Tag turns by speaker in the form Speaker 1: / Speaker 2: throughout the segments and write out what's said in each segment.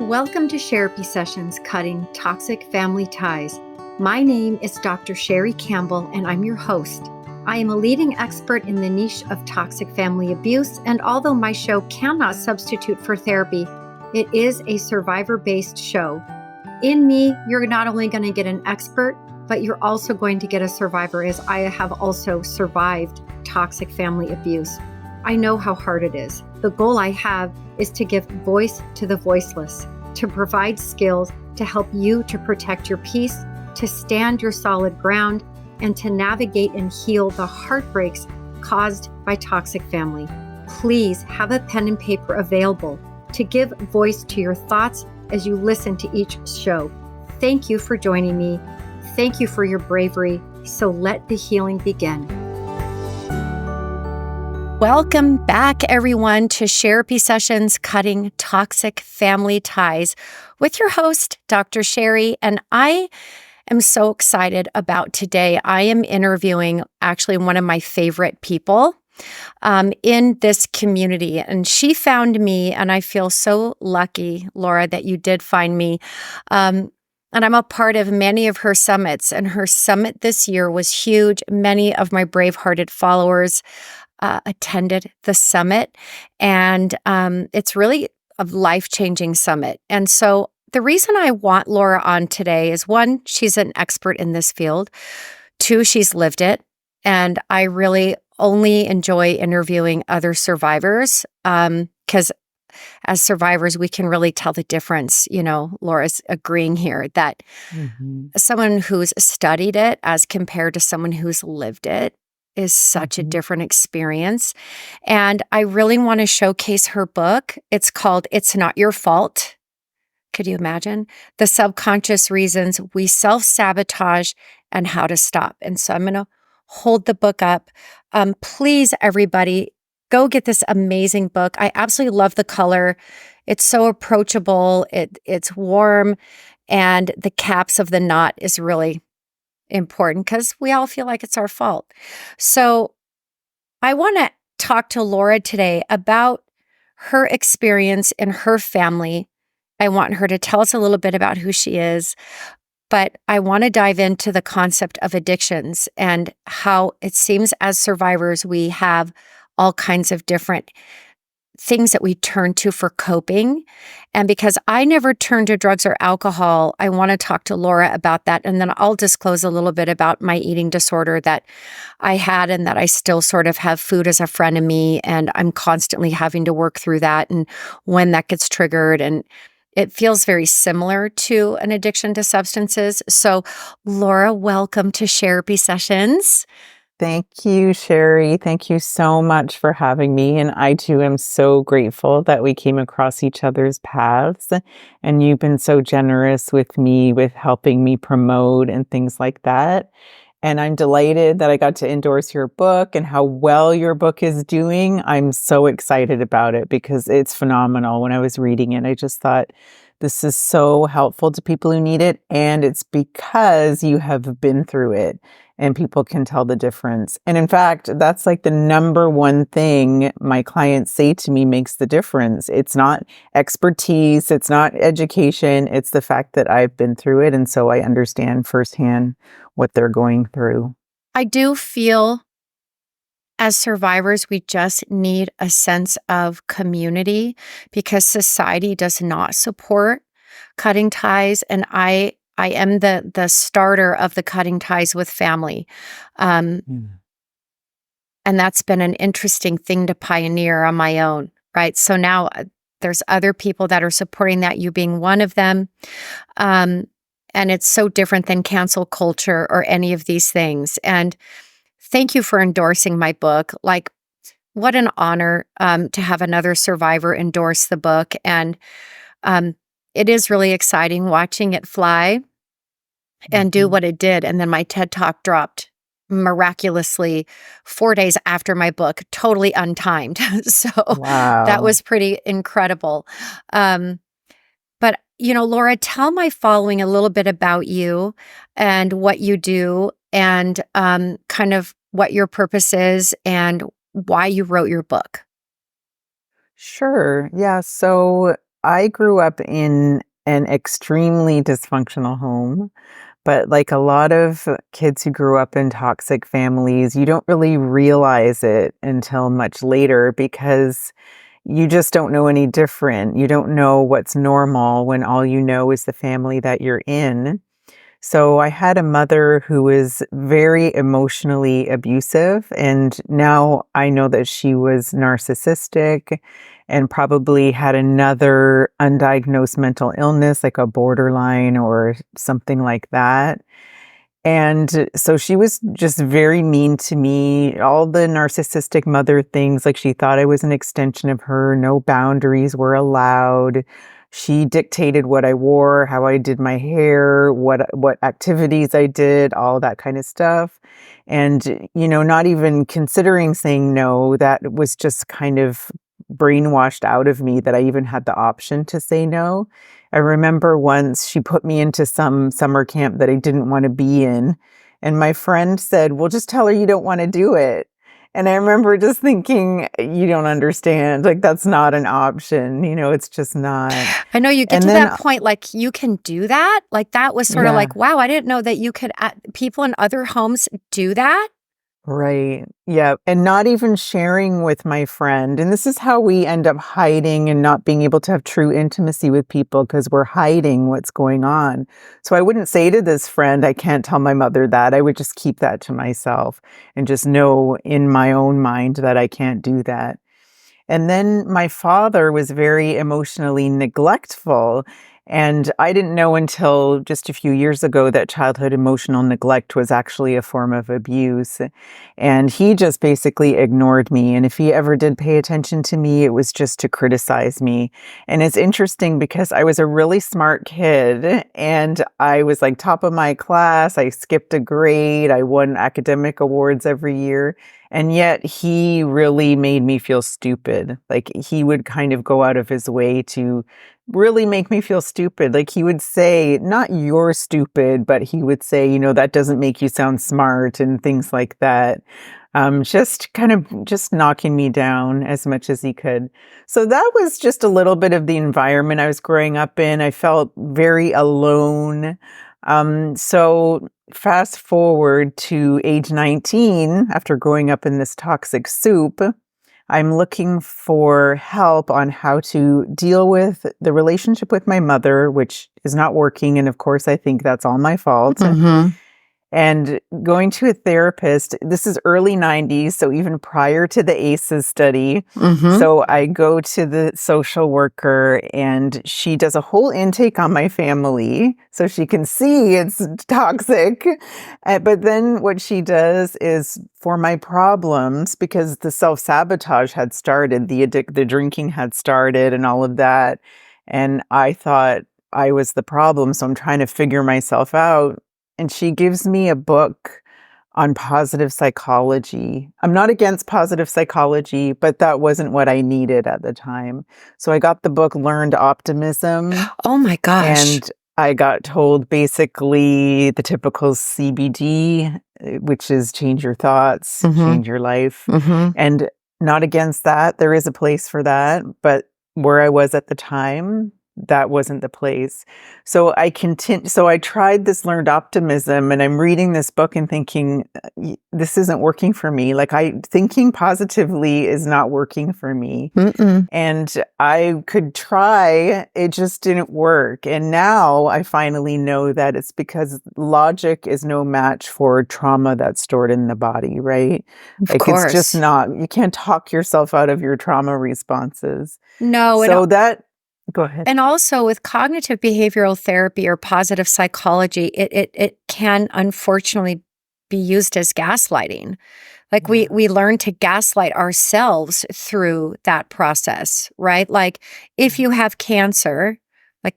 Speaker 1: Welcome to Therapy Sessions Cutting Toxic Family Ties. My name is Dr. Sherry Campbell, and I'm your host. I am a leading expert in the niche of toxic family abuse, and although my show cannot substitute for therapy, it is a survivor-based show. In me, you're not only going to get an expert, but you're also going to get a survivor, as I have also survived toxic family abuse. I know how hard it is. The goal I have is to give voice to the voiceless, to provide skills to help you to protect your peace, to stand your solid ground, and to navigate and heal the heartbreaks caused by toxic family. Please have a pen and paper available to give voice to your thoughts as you listen to each show. Thank you for joining me. Thank you for your bravery. So let the healing begin. Welcome back, everyone, to Therapy Sessions Cutting Toxic Family Ties with your host, Dr. Sherry. And I am so excited about today. I am interviewing actually one of my favorite people in this community. And she found me, and I feel so lucky, Laura, that you did find me. And I'm a part of many of her summits. And her summit this year was huge. Many of my brave-hearted followers attended the summit, and it's really a life-changing summit. And so the reason I want Laura on today is, one, she's an expert in this field. Two, she's lived it, and I really only enjoy interviewing other survivors because as survivors, we can really tell the difference. You know, Laura's agreeing here that someone who's studied it as compared to someone who's lived it is such a different experience. And I really want to showcase her book. It's called It's Not Your Fault. Could you imagine? The Subconscious Reasons We Self-Sabotage and How to Stop. And so I'm going to hold the book up. Please, everybody, go get this amazing book. I absolutely love the color. It's so approachable. It's warm. And the caps of the knot is really important because we all feel like it's our fault. So I want to talk to Laura today about her experience in her family. I want her to tell us a little bit about who she is, but I want to dive into the concept of addictions and how it seems as survivors, we have all kinds of different things that we turn to for coping. And because I never turned to drugs or alcohol, I want to talk to Laura about that. And then I'll disclose a little bit about my eating disorder that I had and that I still sort of have food as a friend of me. And I'm constantly having to work through that and when that gets triggered. And it feels very similar to an addiction to substances. So Laura, welcome to Therapy Sessions.
Speaker 2: Thank you, Sherry. Thank you so much for having me. And I too am so grateful that we came across each other's paths. And you've been so generous with me with helping me promote and things like that. And I'm delighted that I got to endorse your book and how well your book is doing. I'm so excited about it because it's phenomenal. When I was reading it, I just thought, this is so helpful to people who need it. And it's because you have been through it and people can tell the difference. And in fact, that's like the number one thing my clients say to me makes the difference. It's not expertise, it's not education, it's the fact that I've been through it. And so I understand firsthand what they're going through.
Speaker 1: I do feel as survivors, we just need a sense of community because society does not support cutting ties. And I am the starter of the Cutting Ties with Family. And that's been an interesting thing to pioneer on my own, right? So now there's other people that are supporting that, you being one of them. And it's so different than cancel culture or any of these things. And thank you for endorsing my book. Like, what an honor to have another survivor endorse the book. And it is really exciting watching it fly and do what it did. And then my TED Talk dropped miraculously 4 days after my book, totally untimed. So that was pretty incredible. But, you know, Laura, tell my following a little bit about you and what you do and kind of what your purpose is and why you wrote your book.
Speaker 2: Sure. Yeah. So I grew up in an extremely dysfunctional home, but like a lot of kids who grew up in toxic families, you don't really realize it until much later because you just don't know any different. You don't know what's normal when all you know is the family that you're in. So I had a mother who was very emotionally abusive, and now I know that she was narcissistic and probably had another undiagnosed mental illness, like a borderline or something like that. And so she was just very mean to me, all the narcissistic mother things, like she thought I was an extension of her, no boundaries were allowed. She dictated what I wore, how I did my hair, what activities I did, all that kind of stuff. And, not even considering saying no, that was just kind of brainwashed out of me that I even had the option to say no. I remember once she put me into some summer camp that I didn't want to be in, and my friend said, "Well, just tell her you don't want to do it." And I remember just thinking, "You don't understand. Like, that's not an option. It's just not."
Speaker 1: I know you get
Speaker 2: And
Speaker 1: to
Speaker 2: then,
Speaker 1: that point, like, you can do that. Like, that was sort of
Speaker 2: yeah.
Speaker 1: like, wow, I didn't know that you could, people in other homes do that.
Speaker 2: Right. Yeah. And not even sharing with my friend. And this is how we end up hiding and not being able to have true intimacy with people because we're hiding what's going on. So I wouldn't say to this friend, I can't tell my mother that. I would just keep that to myself and just know in my own mind that I can't do that. And then my father was very emotionally neglectful. And I didn't know until just a few years ago that childhood emotional neglect was actually a form of abuse. And he just basically ignored me. And if he ever did pay attention to me, it was just to criticize me. And it's interesting because I was a really smart kid and I was like top of my class. I skipped a grade. I won academic awards every year. And yet he really made me feel stupid. Like he would kind of go out of his way to really make me feel stupid. Like he would say, not you're stupid, but he would say, that doesn't make you sound smart and things like that. Just kind of just knocking me down as much as he could. So that was just a little bit of the environment I was growing up in. I felt very alone. So fast forward to age 19, after growing up in this toxic soup, I'm looking for help on how to deal with the relationship with my mother, which is not working. And of course, I think that's all my fault.
Speaker 1: Mm-hmm.
Speaker 2: And going to a therapist, this is early 90s, so even prior to the ACEs study.
Speaker 1: Mm-hmm.
Speaker 2: So I go to the social worker and she does a whole intake on my family so she can see it's toxic. But then what she does is for my problems, because the self-sabotage had started, the drinking had started and all of that. And I thought I was the problem, so I'm trying to figure myself out. And she gives me a book on positive psychology. I'm not against positive psychology, but that wasn't what I needed at the time. So I got the book Learned Optimism,
Speaker 1: Oh my gosh.
Speaker 2: and I got told basically the typical CBD, which is change your thoughts,
Speaker 1: Mm-hmm.
Speaker 2: change your life.
Speaker 1: Mm-hmm.
Speaker 2: And not against that. There is a place for that. But where I was at the time, that wasn't the place. So I tried this learned optimism and I'm reading this book and thinking, this isn't working for me. Like thinking positively is not working for me.
Speaker 1: Mm-mm.
Speaker 2: And I could try, it just didn't work. And now I finally know that it's because logic is no match for trauma that's stored in the body, right?
Speaker 1: Of
Speaker 2: Like it's just
Speaker 1: course.
Speaker 2: not, you can't talk yourself out of your trauma responses.
Speaker 1: No,
Speaker 2: So that, go ahead.
Speaker 1: and also with cognitive behavioral therapy or positive psychology, it can unfortunately be used as gaslighting. Like
Speaker 2: Yeah.
Speaker 1: we learn to gaslight ourselves through that process, right? Like if you have cancer, like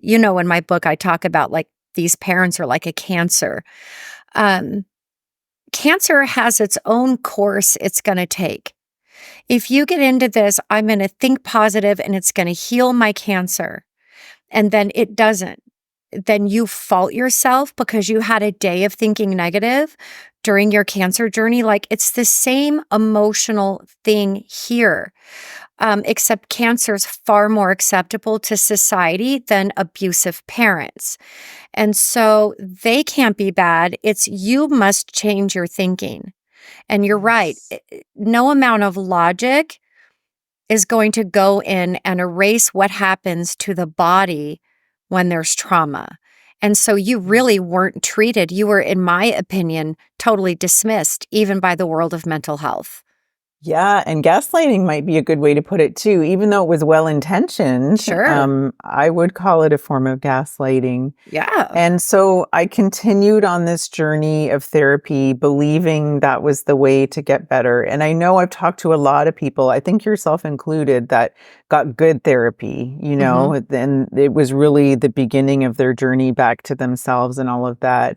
Speaker 1: in my book I talk about like these parents are like a cancer. Um, Cancer has its own course it's going to take. If you get into this, I'm going to think positive and it's going to heal my cancer, and then it doesn't, then you fault yourself because you had a day of thinking negative during your cancer journey. Like it's the same emotional thing here. except cancer is far more acceptable to society than abusive parents. And so they can't be bad. It's you must change your thinking. And you're right.
Speaker 2: Yes.
Speaker 1: No amount of logic is going to go in and erase what happens to the body when there's trauma. And so you
Speaker 2: Yeah.
Speaker 1: really weren't treated. You were, in my opinion, totally dismissed, even by the world of mental health.
Speaker 2: Yeah, and gaslighting might be a good way to put it too. Even though it was well-intentioned,
Speaker 1: Sure.
Speaker 2: I would call it a form of gaslighting.
Speaker 1: Yeah.
Speaker 2: And so I continued on this journey of therapy, believing that was the way to get better. And I know I've talked to a lot of people, I think yourself included, that got good therapy,
Speaker 1: Hmm.
Speaker 2: and it was really the beginning of their journey back to themselves and all of that.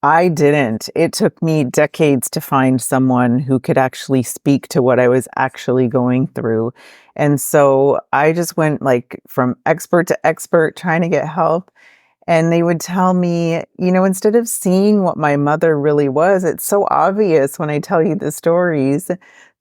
Speaker 2: I didn't. It took me decades to find someone who could actually speak to what I was actually going through. And so I just went like from expert to expert trying to get help. And they would tell me, instead of seeing what my mother really was, it's so obvious when I tell you the stories.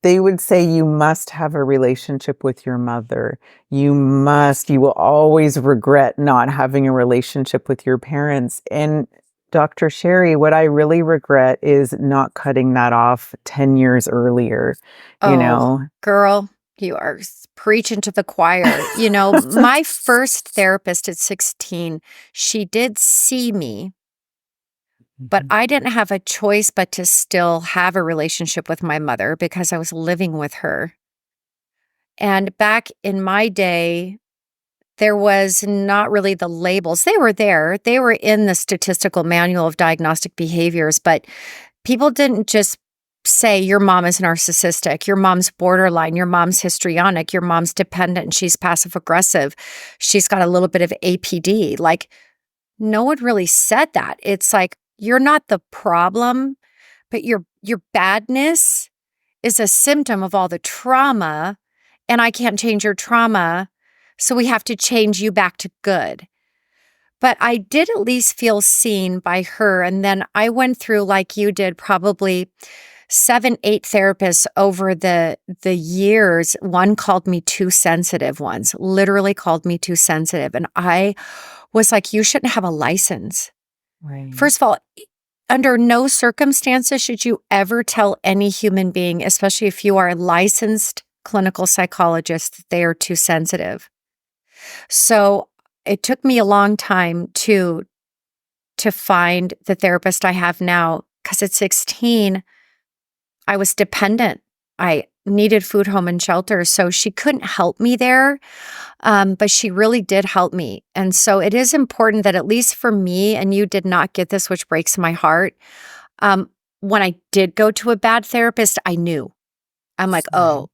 Speaker 2: They would say, you must have a relationship with your mother. You will always regret not having a relationship with your parents. And Dr. Sherry, what I really regret is not cutting that off 10 years earlier, you
Speaker 1: Oh,
Speaker 2: know?
Speaker 1: girl, you are preaching to the choir. My first therapist at 16, she did see me, but
Speaker 2: Mhm.
Speaker 1: I didn't have a choice but to still have a relationship with my mother because I was living with her. And back in my day, there was not really the labels. They were there. They were in the statistical manual of diagnostic behaviors, but people didn't just say your mom is narcissistic, your mom's borderline, your mom's histrionic, your mom's dependent, and she's passive aggressive. She's got a little bit of APD. Like no one really said that. It's like you're not the problem, but your badness is a symptom of all the trauma, and I can't change your trauma, so we have to change you back to good. But I did at least feel seen by her, and then I went through, like you did, probably 7, 8 therapists over the years. One called me too sensitive once, literally called me too sensitive, and I was like, "You shouldn't have a license."
Speaker 2: Right.
Speaker 1: First of all, under no circumstances should you ever tell any human being, especially if you are a licensed clinical psychologist, that they are too sensitive. So it took me a long time to find the therapist I have now because at 16, I was dependent. I needed food, home, and shelter. So she couldn't help me there, but she really did help me. And so it is important that, at least for me, and you did not get this, which breaks my heart. Um, when I did go to a bad therapist, I knew. I'm like,
Speaker 2: Right.
Speaker 1: oh,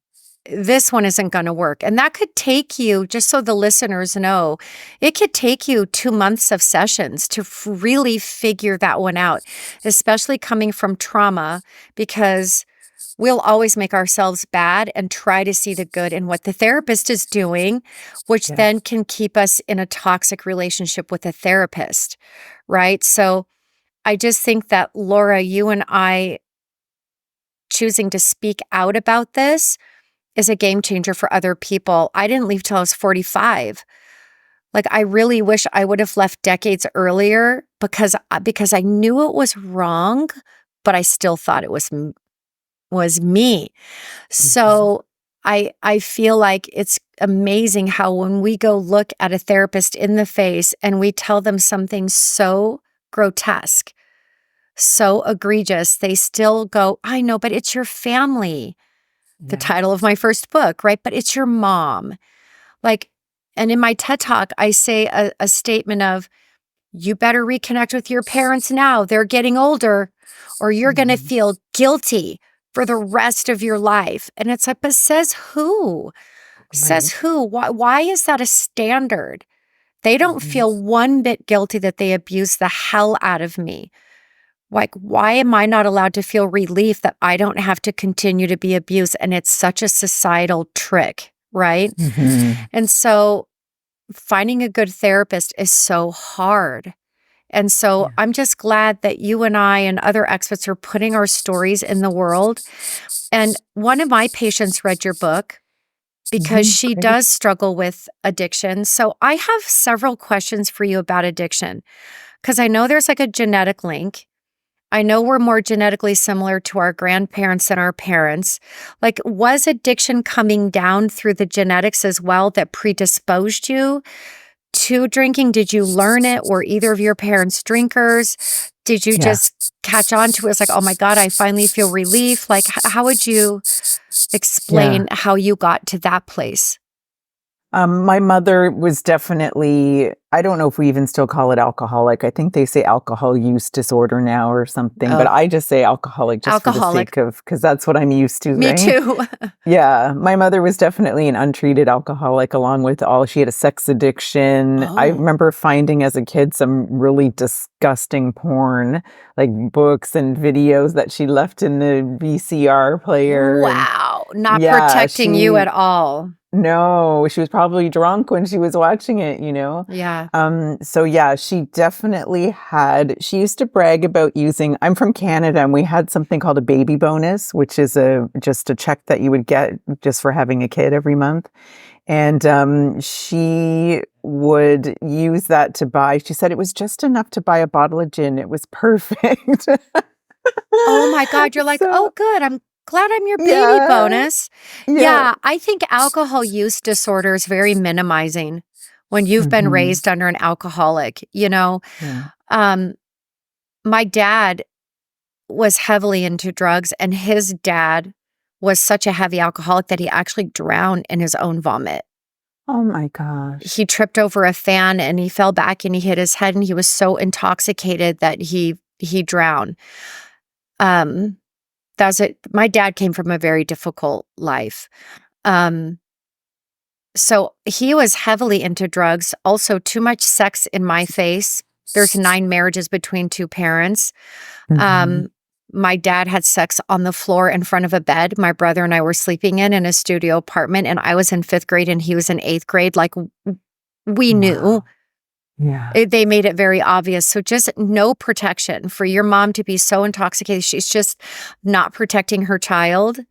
Speaker 1: this one isn't going to work. And that could take you, just so the listeners know, it could take you 2 months of sessions to really figure that one out, especially coming from trauma, because we'll always make ourselves bad and try to see the good in what the therapist is doing, which then
Speaker 2: Yes.
Speaker 1: can keep us in a toxic relationship with the therapist, right? So I just think that, Laura, you and I choosing to speak out about this is a game changer for other people. I didn't leave till I was 45. Like, I really wish I would have left decades earlier because I knew it was wrong, but I still thought it was me.
Speaker 2: Mhm.
Speaker 1: So I feel like it's amazing how when we go look at a therapist in the face and we tell them something so grotesque, so egregious, they still go, I know, but it's your family. The title of
Speaker 2: Yes.
Speaker 1: my first book, right? But it's your mom. Like, and in my TED Talk, I say a statement of, you better reconnect with your parents now. They're getting older, or you're going to
Speaker 2: Mhm.
Speaker 1: feel guilty for the rest of your life. And it's like, but says who? Says
Speaker 2: Right.
Speaker 1: who? Why is that a standard? They don't
Speaker 2: Mhm.
Speaker 1: feel one bit guilty that they abused the hell out of me. Like, why am I not allowed to feel relief that I don't have to continue to be abused? And it's such a societal trick, right?
Speaker 2: Mhm.
Speaker 1: And so finding a good therapist is so hard. And so
Speaker 2: Yeah.
Speaker 1: I'm just glad that you and I and other experts are putting our stories in the world. And one of my patients read your book because she
Speaker 2: Great.
Speaker 1: does struggle with addiction. So I have several questions for you about addiction because I know there's like a genetic link. I know we're more genetically similar to our grandparents than our parents. Like, was addiction coming down through the genetics as well that predisposed you to drinking? Did you learn it? Were either of your parents drinkers? Did you
Speaker 2: Yeah.
Speaker 1: just catch on to it? It's like, oh my God, I finally feel relief. Like, how would you
Speaker 2: Yeah.
Speaker 1: explain how you got to that place?
Speaker 2: My mother was definitely, I don't know if we even still call it alcoholic. I think they say alcohol use disorder now or something, but
Speaker 1: Oh,
Speaker 2: I just say alcoholic just for the
Speaker 1: alcoholic.
Speaker 2: sake of, because that's what I'm used to,
Speaker 1: Me
Speaker 2: right?
Speaker 1: too.
Speaker 2: Yeah, my mother was definitely an untreated alcoholic, along with she had a sex addiction. I
Speaker 1: Oh,
Speaker 2: remember finding as a kid some really disgusting porn, like books and videos that she left in the VCR player. And
Speaker 1: wow. Not
Speaker 2: yeah,
Speaker 1: protecting you at all.
Speaker 2: no, she was probably drunk when she was watching it, you know?
Speaker 1: Yeah.
Speaker 2: So yeah, she definitely she used to brag about I'm from Canada and we had something called a baby bonus, which is just a check that you would get just for having a kid every month. And she would use that to she said it was just enough to buy a bottle of gin. It was perfect.
Speaker 1: Oh my God, you're like,
Speaker 2: So
Speaker 1: "Oh, good, I'm glad I'm your baby
Speaker 2: yeah,
Speaker 1: bonus."
Speaker 2: yeah.
Speaker 1: Yeah, I think alcohol use disorder is very minimizing when you've been
Speaker 2: Hmm.
Speaker 1: raised under an alcoholic, you know?
Speaker 2: Yeah.
Speaker 1: Um, my dad was heavily into drugs, and his dad was such a heavy alcoholic that he actually drowned in his own vomit.
Speaker 2: Oh my gosh.
Speaker 1: He tripped over a fan, and he fell back, and he hit his head, and he was so intoxicated that he drowned. Um That's it. My dad came from a very difficult life. Um, so he was heavily into drugs, also too much sex in my face. There's 9 marriages between 2 parents.
Speaker 2: Mhm.
Speaker 1: Um, my dad had sex on the floor in front of a bed my brother and I were sleeping in a studio apartment, and I was in 5th grade and he was in 8th grade. Like, we knew.
Speaker 2: Wow. Yeah.
Speaker 1: They made it very obvious. So just no protection for your mom to be so intoxicated. She's just not protecting her child, and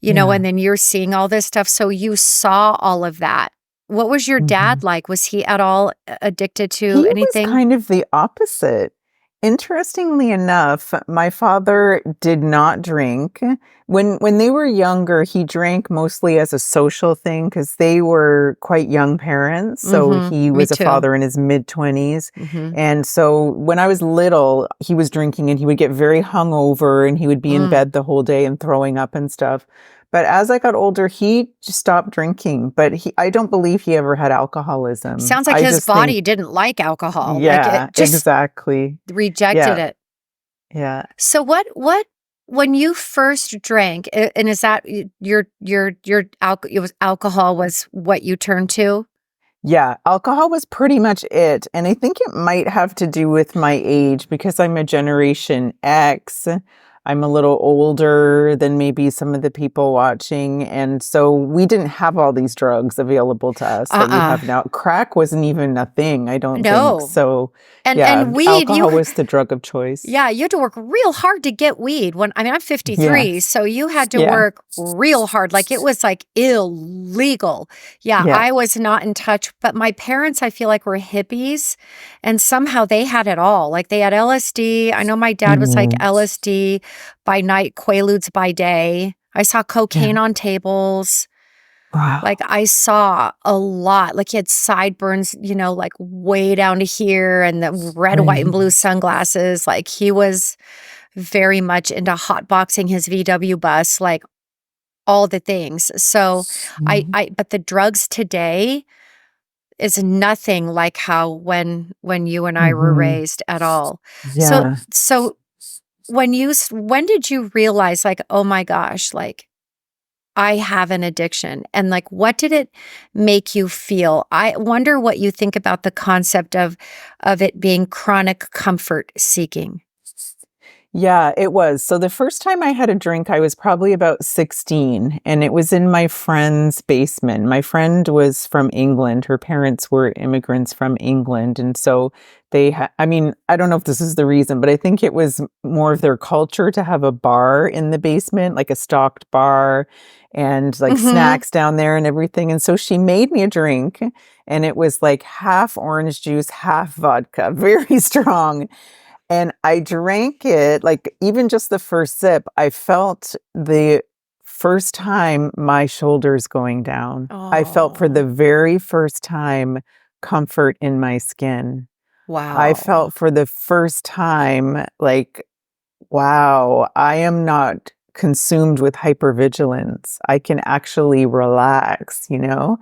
Speaker 2: Yeah.
Speaker 1: then you're seeing all this stuff. So you saw all of that. What was your dad
Speaker 2: Mhm.
Speaker 1: like? Was he at all addicted to
Speaker 2: He was
Speaker 1: anything?
Speaker 2: kind of the opposite. Interestingly enough, my father did not drink. When they were younger, he drank mostly as a social thing because they were quite young parents. So
Speaker 1: Mhm.
Speaker 2: he
Speaker 1: Me
Speaker 2: was a
Speaker 1: too.
Speaker 2: father in his mid-20s.
Speaker 1: Mhm.
Speaker 2: And so when I was little, he was drinking and he would get very hungover and he would be in
Speaker 1: Mm.
Speaker 2: bed the whole day and throwing up and stuff. But as I got older, he just stopped drinking. But I don't believe he ever had alcoholism.
Speaker 1: Sounds like
Speaker 2: I
Speaker 1: his
Speaker 2: just think
Speaker 1: body didn't like alcohol. Like, it
Speaker 2: yeah,
Speaker 1: just
Speaker 2: exactly.
Speaker 1: rejected
Speaker 2: Yeah,
Speaker 1: it.
Speaker 2: yeah.
Speaker 1: So what when you first drank, and is that your it was alcohol was what you turned to?
Speaker 2: Yeah, alcohol was pretty much it, and I think it might have to do with my age because I'm a Generation X. I'm a little older than maybe some of the people watching, and so we didn't have all these drugs available to us that you
Speaker 1: Uh-uh.
Speaker 2: have now. Crack wasn't even a thing, I don't think.
Speaker 1: No.
Speaker 2: So,
Speaker 1: And
Speaker 2: yeah,
Speaker 1: weed,
Speaker 2: alcohol was the drug of choice.
Speaker 1: yeah, you had to work real hard to get weed. I'm 53,
Speaker 2: Yes.
Speaker 1: so you had to
Speaker 2: Yeah.
Speaker 1: work real hard. Like, it was like illegal. Yeah,
Speaker 2: Yeah.
Speaker 1: I was not in touch, but my parents, I feel like, were hippies, and somehow they had it all. Like, they had LSD. I know my dad was like
Speaker 2: Mhm.
Speaker 1: LSD by night, Quaaludes by day. I saw
Speaker 2: Yeah.
Speaker 1: cocaine on tables. Like,
Speaker 2: Wow.
Speaker 1: I saw a lot. Like, he had sideburns, like way down to here, and the red, white, and
Speaker 2: Right.
Speaker 1: blue sunglasses. Like, he was very much into hotboxing his VW bus, like all the things. So
Speaker 2: Mhm.
Speaker 1: but the drugs today is nothing like how when you and I were
Speaker 2: Mhm.
Speaker 1: raised at all. So
Speaker 2: Yeah.
Speaker 1: so when did you realize, like, oh my gosh, like, I have an addiction, and like, what did it make you feel? I wonder what you think about the concept of it being chronic comfort seeking.
Speaker 2: Yeah, it was. So the first time I had a drink, I was probably about 16, and it was in my friend's basement. My friend was from England. Her parents were immigrants from England. And so I mean, I don't know if this is the reason, but I think it was more of their culture to have a bar in the basement, like a stocked bar and like
Speaker 1: Hmm.
Speaker 2: snacks down there and everything. And so she made me a drink, and it was like half orange juice, half vodka, very strong. And I drank it, like, even just the first sip, I felt the first time my shoulders going down. I felt for the
Speaker 1: Oh,
Speaker 2: very first time comfort in my skin. I
Speaker 1: wow.
Speaker 2: felt for the first time like, wow, I am not consumed with hypervigilance. I can actually relax, you know?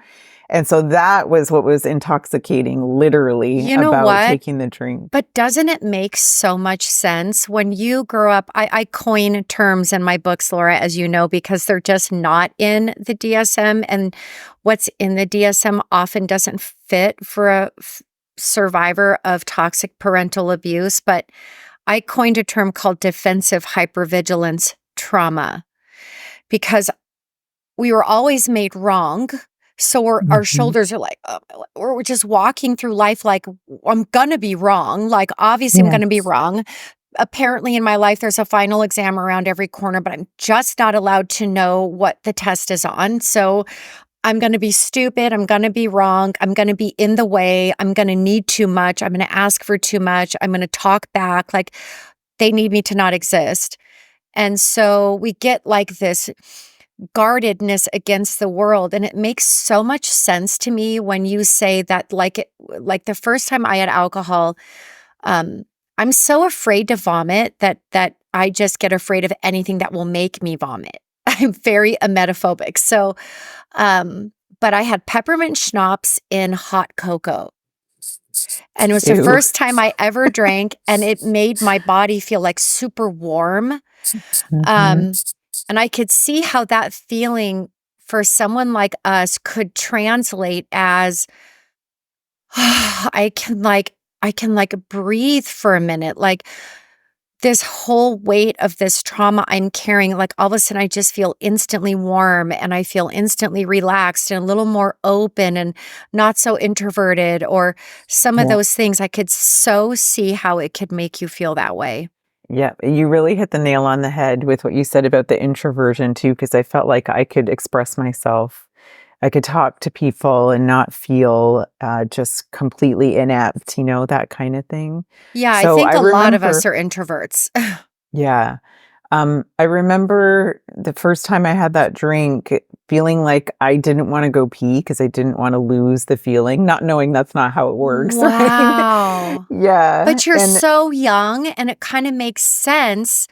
Speaker 2: And so that was what was intoxicating, literally,
Speaker 1: You know
Speaker 2: about
Speaker 1: what?
Speaker 2: taking the drink.
Speaker 1: But doesn't it make so much sense when you grow up? I coin terms in my books, Laura, as you know, because they're just not in the DSM. And what's in the DSM often doesn't fit for a survivor of toxic parental abuse. But I coined a term called defensive hypervigilance trauma because we were always made wrong. So our
Speaker 2: Mhm.
Speaker 1: shoulders are like, we're just walking through life like, I'm going to be wrong. Like, obviously, I'm going to be
Speaker 2: Yes.
Speaker 1: wrong. Apparently, in my life, there's a final exam around every corner, but I'm just not allowed to know what the test is on. So I'm going to be stupid. I'm going to be wrong. I'm going to be in the way. I'm going to need too much. I'm going to ask for too much. I'm going to talk back. Like, they need me to not exist. And so we get like this guardedness against the world. And it makes so much sense to me when you say that, like the first time I had alcohol, um, I'm so afraid to vomit that I just get afraid of anything that will make me vomit. I'm very emetophobic. So, but I had peppermint schnapps in hot cocoa. And it was the
Speaker 2: Ew.
Speaker 1: first time I ever drank, and it made my body feel like super warm.
Speaker 2: Mhm.
Speaker 1: Um, and I could see how that feeling for someone like us could translate as I can breathe for a minute. Like this whole weight of this trauma I'm carrying, like all of a sudden I just feel instantly warm and I feel instantly relaxed and a little more open and not so introverted or some of
Speaker 2: Yeah.
Speaker 1: those things. I could so see how it could make you feel that way.
Speaker 2: Yeah, you really hit the nail on the head with what you said about the introversion too, because I felt like I could express myself. I could talk to people and not feel just completely inept, that kind of thing.
Speaker 1: Yeah, I
Speaker 2: So I
Speaker 1: think a lot of us
Speaker 2: remember,
Speaker 1: are introverts.
Speaker 2: yeah, I remember the first time I had that drink feeling like I didn't want to go pee because I didn't want to lose the feeling, not knowing that's not how it works, right?
Speaker 1: Wow.
Speaker 2: Yeah.
Speaker 1: But you're
Speaker 2: And
Speaker 1: so young, and it kind of makes sense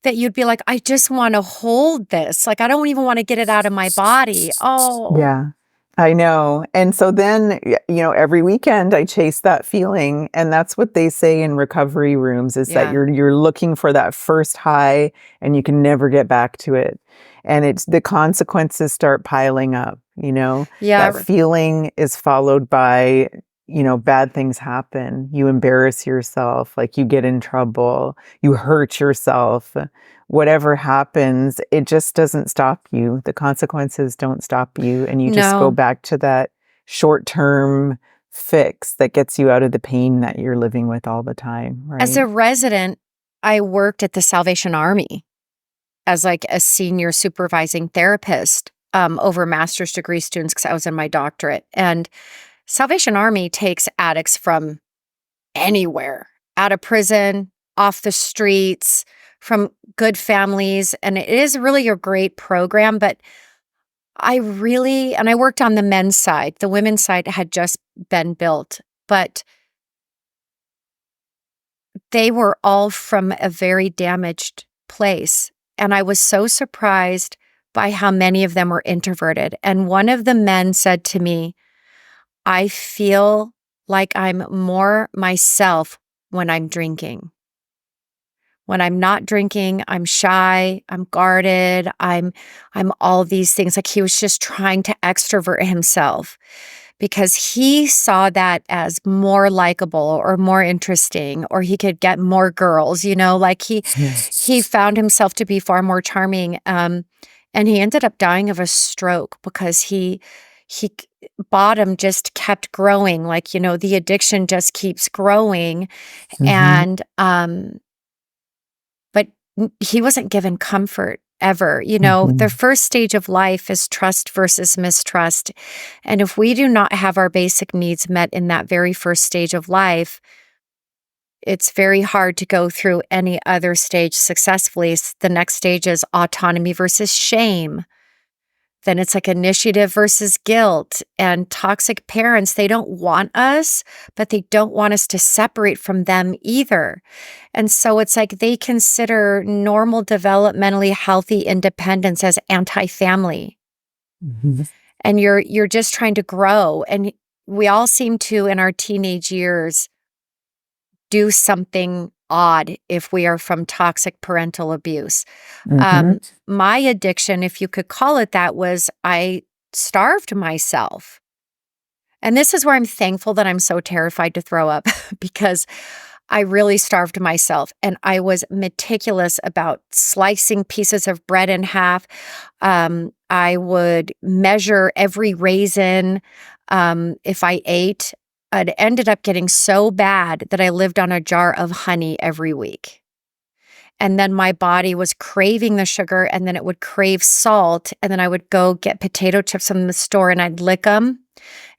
Speaker 1: that you'd be like, I just want to hold this. Like, I don't even want to get it out of my body. Oh,
Speaker 2: yeah, I know. And so then, every weekend I chase that feeling. And that's what they say in recovery rooms is that
Speaker 1: yeah.
Speaker 2: you're looking for that first high and you can never get back to it. And it's the consequences start piling up. That
Speaker 1: Yeah.
Speaker 2: feeling is followed by, bad things happen. You embarrass yourself, like you get in trouble, you hurt yourself. Whatever happens, it just doesn't stop you. The consequences don't stop you, and you just go
Speaker 1: No.
Speaker 2: back to that short-term fix that gets you out of the pain that you're living with all the time,
Speaker 1: As
Speaker 2: right?
Speaker 1: a resident, I worked at the Salvation Army as like a senior supervising therapist over master's degree students because I was in my doctorate. And Salvation Army takes addicts from anywhere, out of prison, off the streets, from good families. And it is really a great program. But and I worked on the men's side. The women's side had just been built, but they were all from a very damaged place. And I was so surprised by how many of them were introverted. And one of the men said to me, I feel like I'm more myself when I'm drinking. When I'm not drinking, I'm shy, I'm guarded, I'm all these things. Like he was just trying to extrovert himself because he saw that as more likable or more interesting, or he could get more girls, like he found himself to be far more charming. And he ended up dying of a stroke because he bottom just kept growing. Like, the addiction just keeps growing.
Speaker 2: Mhm.
Speaker 1: And, but he wasn't given comfort ever. The
Speaker 2: Mhm.
Speaker 1: first stage of life is trust versus mistrust. And if we do not have our basic needs met in that very first stage of life, it's very hard to go through any other stage successfully. The next stage is autonomy versus shame. Then it's like initiative versus guilt. And toxic parents, they don't want us, but they don't want us to separate from them either. And so it's like they consider normal, developmentally healthy independence as anti-family.
Speaker 2: Mhm.
Speaker 1: And you're just trying to grow. And we all seem to, in our teenage years, do something odd if we are from toxic parental abuse.
Speaker 2: Mhm.
Speaker 1: My addiction, if you could call it that, was I starved myself. And this is where I'm thankful that I'm so terrified to throw up because I really starved myself and I was meticulous about slicing pieces of bread in half. I would measure every raisin if I ate. It ended up getting so bad that I lived on a jar of honey every week. And then my body was craving the sugar and then it would crave salt. And then I would go get potato chips from the store and I'd lick them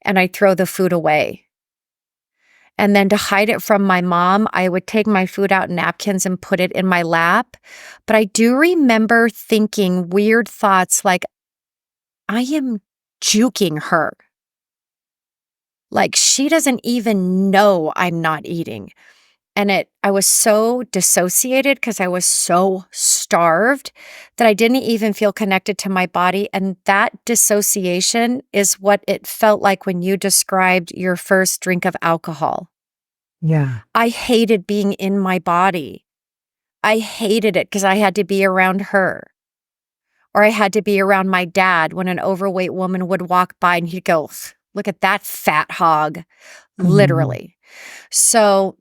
Speaker 1: and I'd throw the food away. And then to hide it from my mom, I would take my food out in napkins and put it in my lap. But I do remember thinking weird thoughts like, I am juking her. Like she doesn't even know I'm not eating. And I was so dissociated because I was so starved that I didn't even feel connected to my body. And that dissociation is what it felt like when you described your first drink of alcohol.
Speaker 2: Yeah.
Speaker 1: I hated being in my body. I hated it because I had to be around her. Or I had to be around my dad when an overweight woman would walk by and he'd go, "Look at that fat hog,"
Speaker 2: Mhm.
Speaker 1: literally. So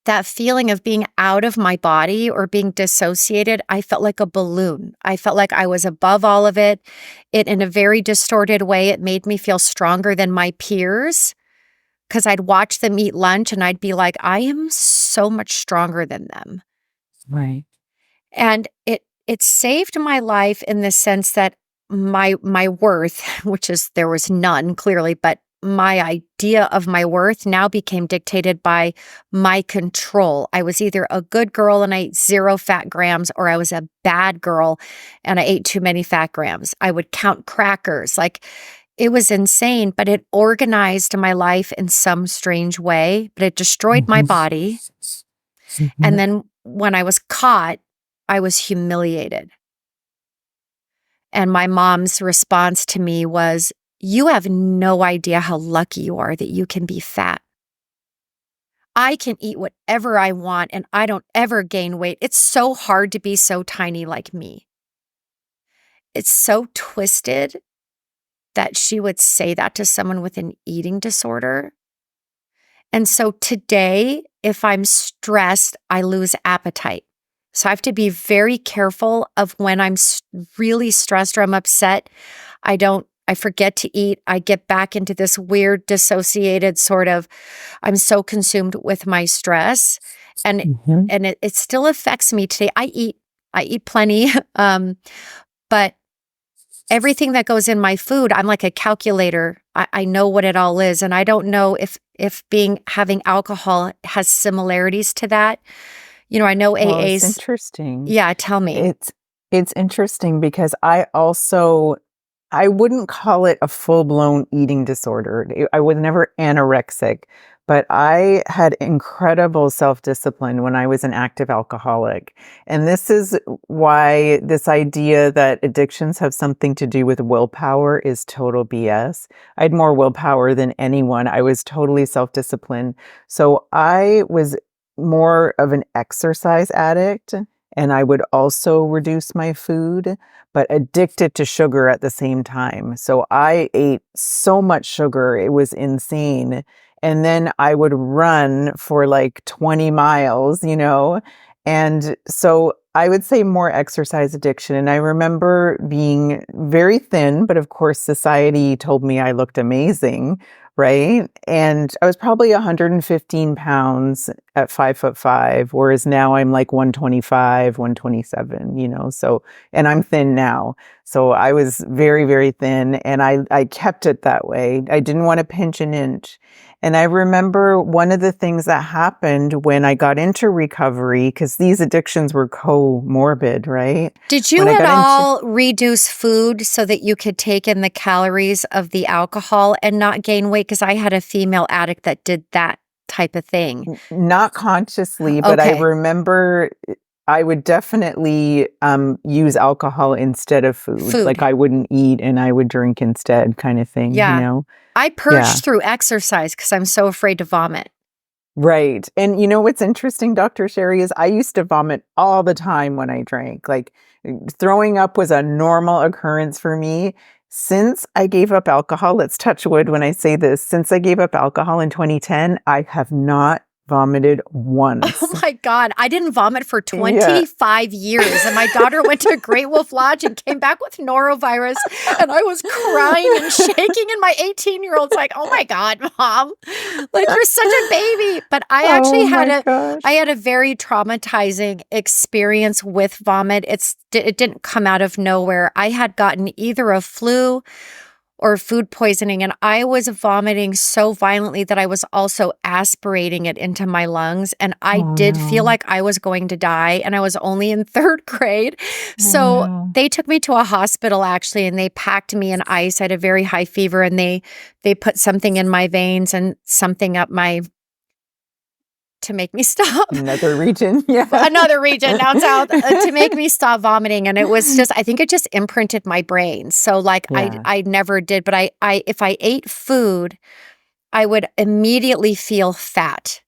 Speaker 1: that feeling of being out of my body or being dissociated, I felt like a balloon. I felt like I was above all of it. In a very distorted way, it made me feel stronger than my peers because I'd watch them eat lunch and I'd be like, I am so much stronger than them.
Speaker 2: Right.
Speaker 1: And it saved my life in the sense that my worth, which is there was none clearly, but my idea of my worth now became dictated by my control. I was either a good girl and I ate 0 fat grams, or I was a bad girl and I ate too many fat grams. I would count crackers. Like it was insane, but it organized my life in some strange way, but it destroyed my
Speaker 2: Mhm.
Speaker 1: body. And
Speaker 2: Mhm.
Speaker 1: then when I was caught, I was humiliated. And my mom's response to me was, "You have no idea how lucky you are that you can be fat. I can eat whatever I want and I don't ever gain weight. It's so hard to be so tiny like me." It's so twisted that she would say that to someone with an eating disorder. And so today, if I'm stressed, I lose appetite. So I have to be very careful of when I'm really stressed or I'm upset. I forget to eat. I get back into this weird dissociated sort of, I'm so consumed with my stress. And
Speaker 2: Mhm.
Speaker 1: it still affects me today. I eat plenty. But everything that goes in my food, I'm like a calculator. I know what it all is. And I don't know if having alcohol has similarities to that. I know
Speaker 2: Well, it's
Speaker 1: AA's.
Speaker 2: interesting.
Speaker 1: Yeah, tell me.
Speaker 2: It's interesting because I wouldn't call it a full-blown eating disorder. I was never anorexic, but I had incredible self-discipline when I was an active alcoholic. And this is why this idea that addictions have something to do with willpower is total BS. I had more willpower than anyone. I was totally self-disciplined. So I was more of an exercise addict and I would also reduce my food, but addicted to sugar at the same time. So I ate so much sugar, it was insane. And then I would run for like 20 miles, And so I would say more exercise addiction. And I remember being very thin, but of course, society told me I looked amazing, right? And I was probably 115 pounds at 5'5", whereas now I'm like 125, 127, so, and I'm thin now. So I was very, very thin, and I kept it that way. I didn't want to pinch an inch. And I remember one of the things that happened when I got into recovery, because these addictions were comorbid, right?
Speaker 1: Did
Speaker 2: When
Speaker 1: you
Speaker 2: I
Speaker 1: at
Speaker 2: got into
Speaker 1: all reduce food so that you could take in the calories of the alcohol and not gain weight? Because I had a female addict that did that type of thing.
Speaker 2: Not consciously, but I
Speaker 1: Okay.
Speaker 2: remember I would definitely use alcohol instead of food. Like
Speaker 1: Food.
Speaker 2: I wouldn't eat and I would drink instead, kind of thing,
Speaker 1: Yeah. I
Speaker 2: Yeah.
Speaker 1: purged through exercise because I'm so afraid to vomit.
Speaker 2: Right. And you know what's interesting, Dr. Sherry, is I used to vomit all the time when I drank. Like throwing up was a normal occurrence for me. Since I gave up alcohol, let's touch wood when I say this, since I gave up alcohol in 2010, I have not vomited once.
Speaker 1: Oh my God. I didn't vomit for
Speaker 2: Yeah.
Speaker 1: 25 years. And my daughter went to Great Wolf Lodge and came back with norovirus. And I was crying and shaking. And my 18-year-old's like, oh my God, Mom, like you're such a baby. But I actually
Speaker 2: Oh my gosh.
Speaker 1: I had a very traumatizing experience with vomit. It didn't come out of nowhere. I had gotten either a flu or food poisoning, and I was vomiting so violently that I was also aspirating it into my lungs, and I
Speaker 2: Oh
Speaker 1: did feel
Speaker 2: no.
Speaker 1: like I was going to die, and I was only in third grade.
Speaker 2: Oh
Speaker 1: So
Speaker 2: no.
Speaker 1: they took me to a hospital actually, and they packed me in ice. I had a very high fever, and they put something in my veins and something up my to make me stop.
Speaker 2: Another region. Yeah.
Speaker 1: Another region down south to make me stop vomiting. And it was just, I think it just imprinted my brain. So like
Speaker 2: Yeah.
Speaker 1: I never did, but if I ate food, I would immediately feel fat.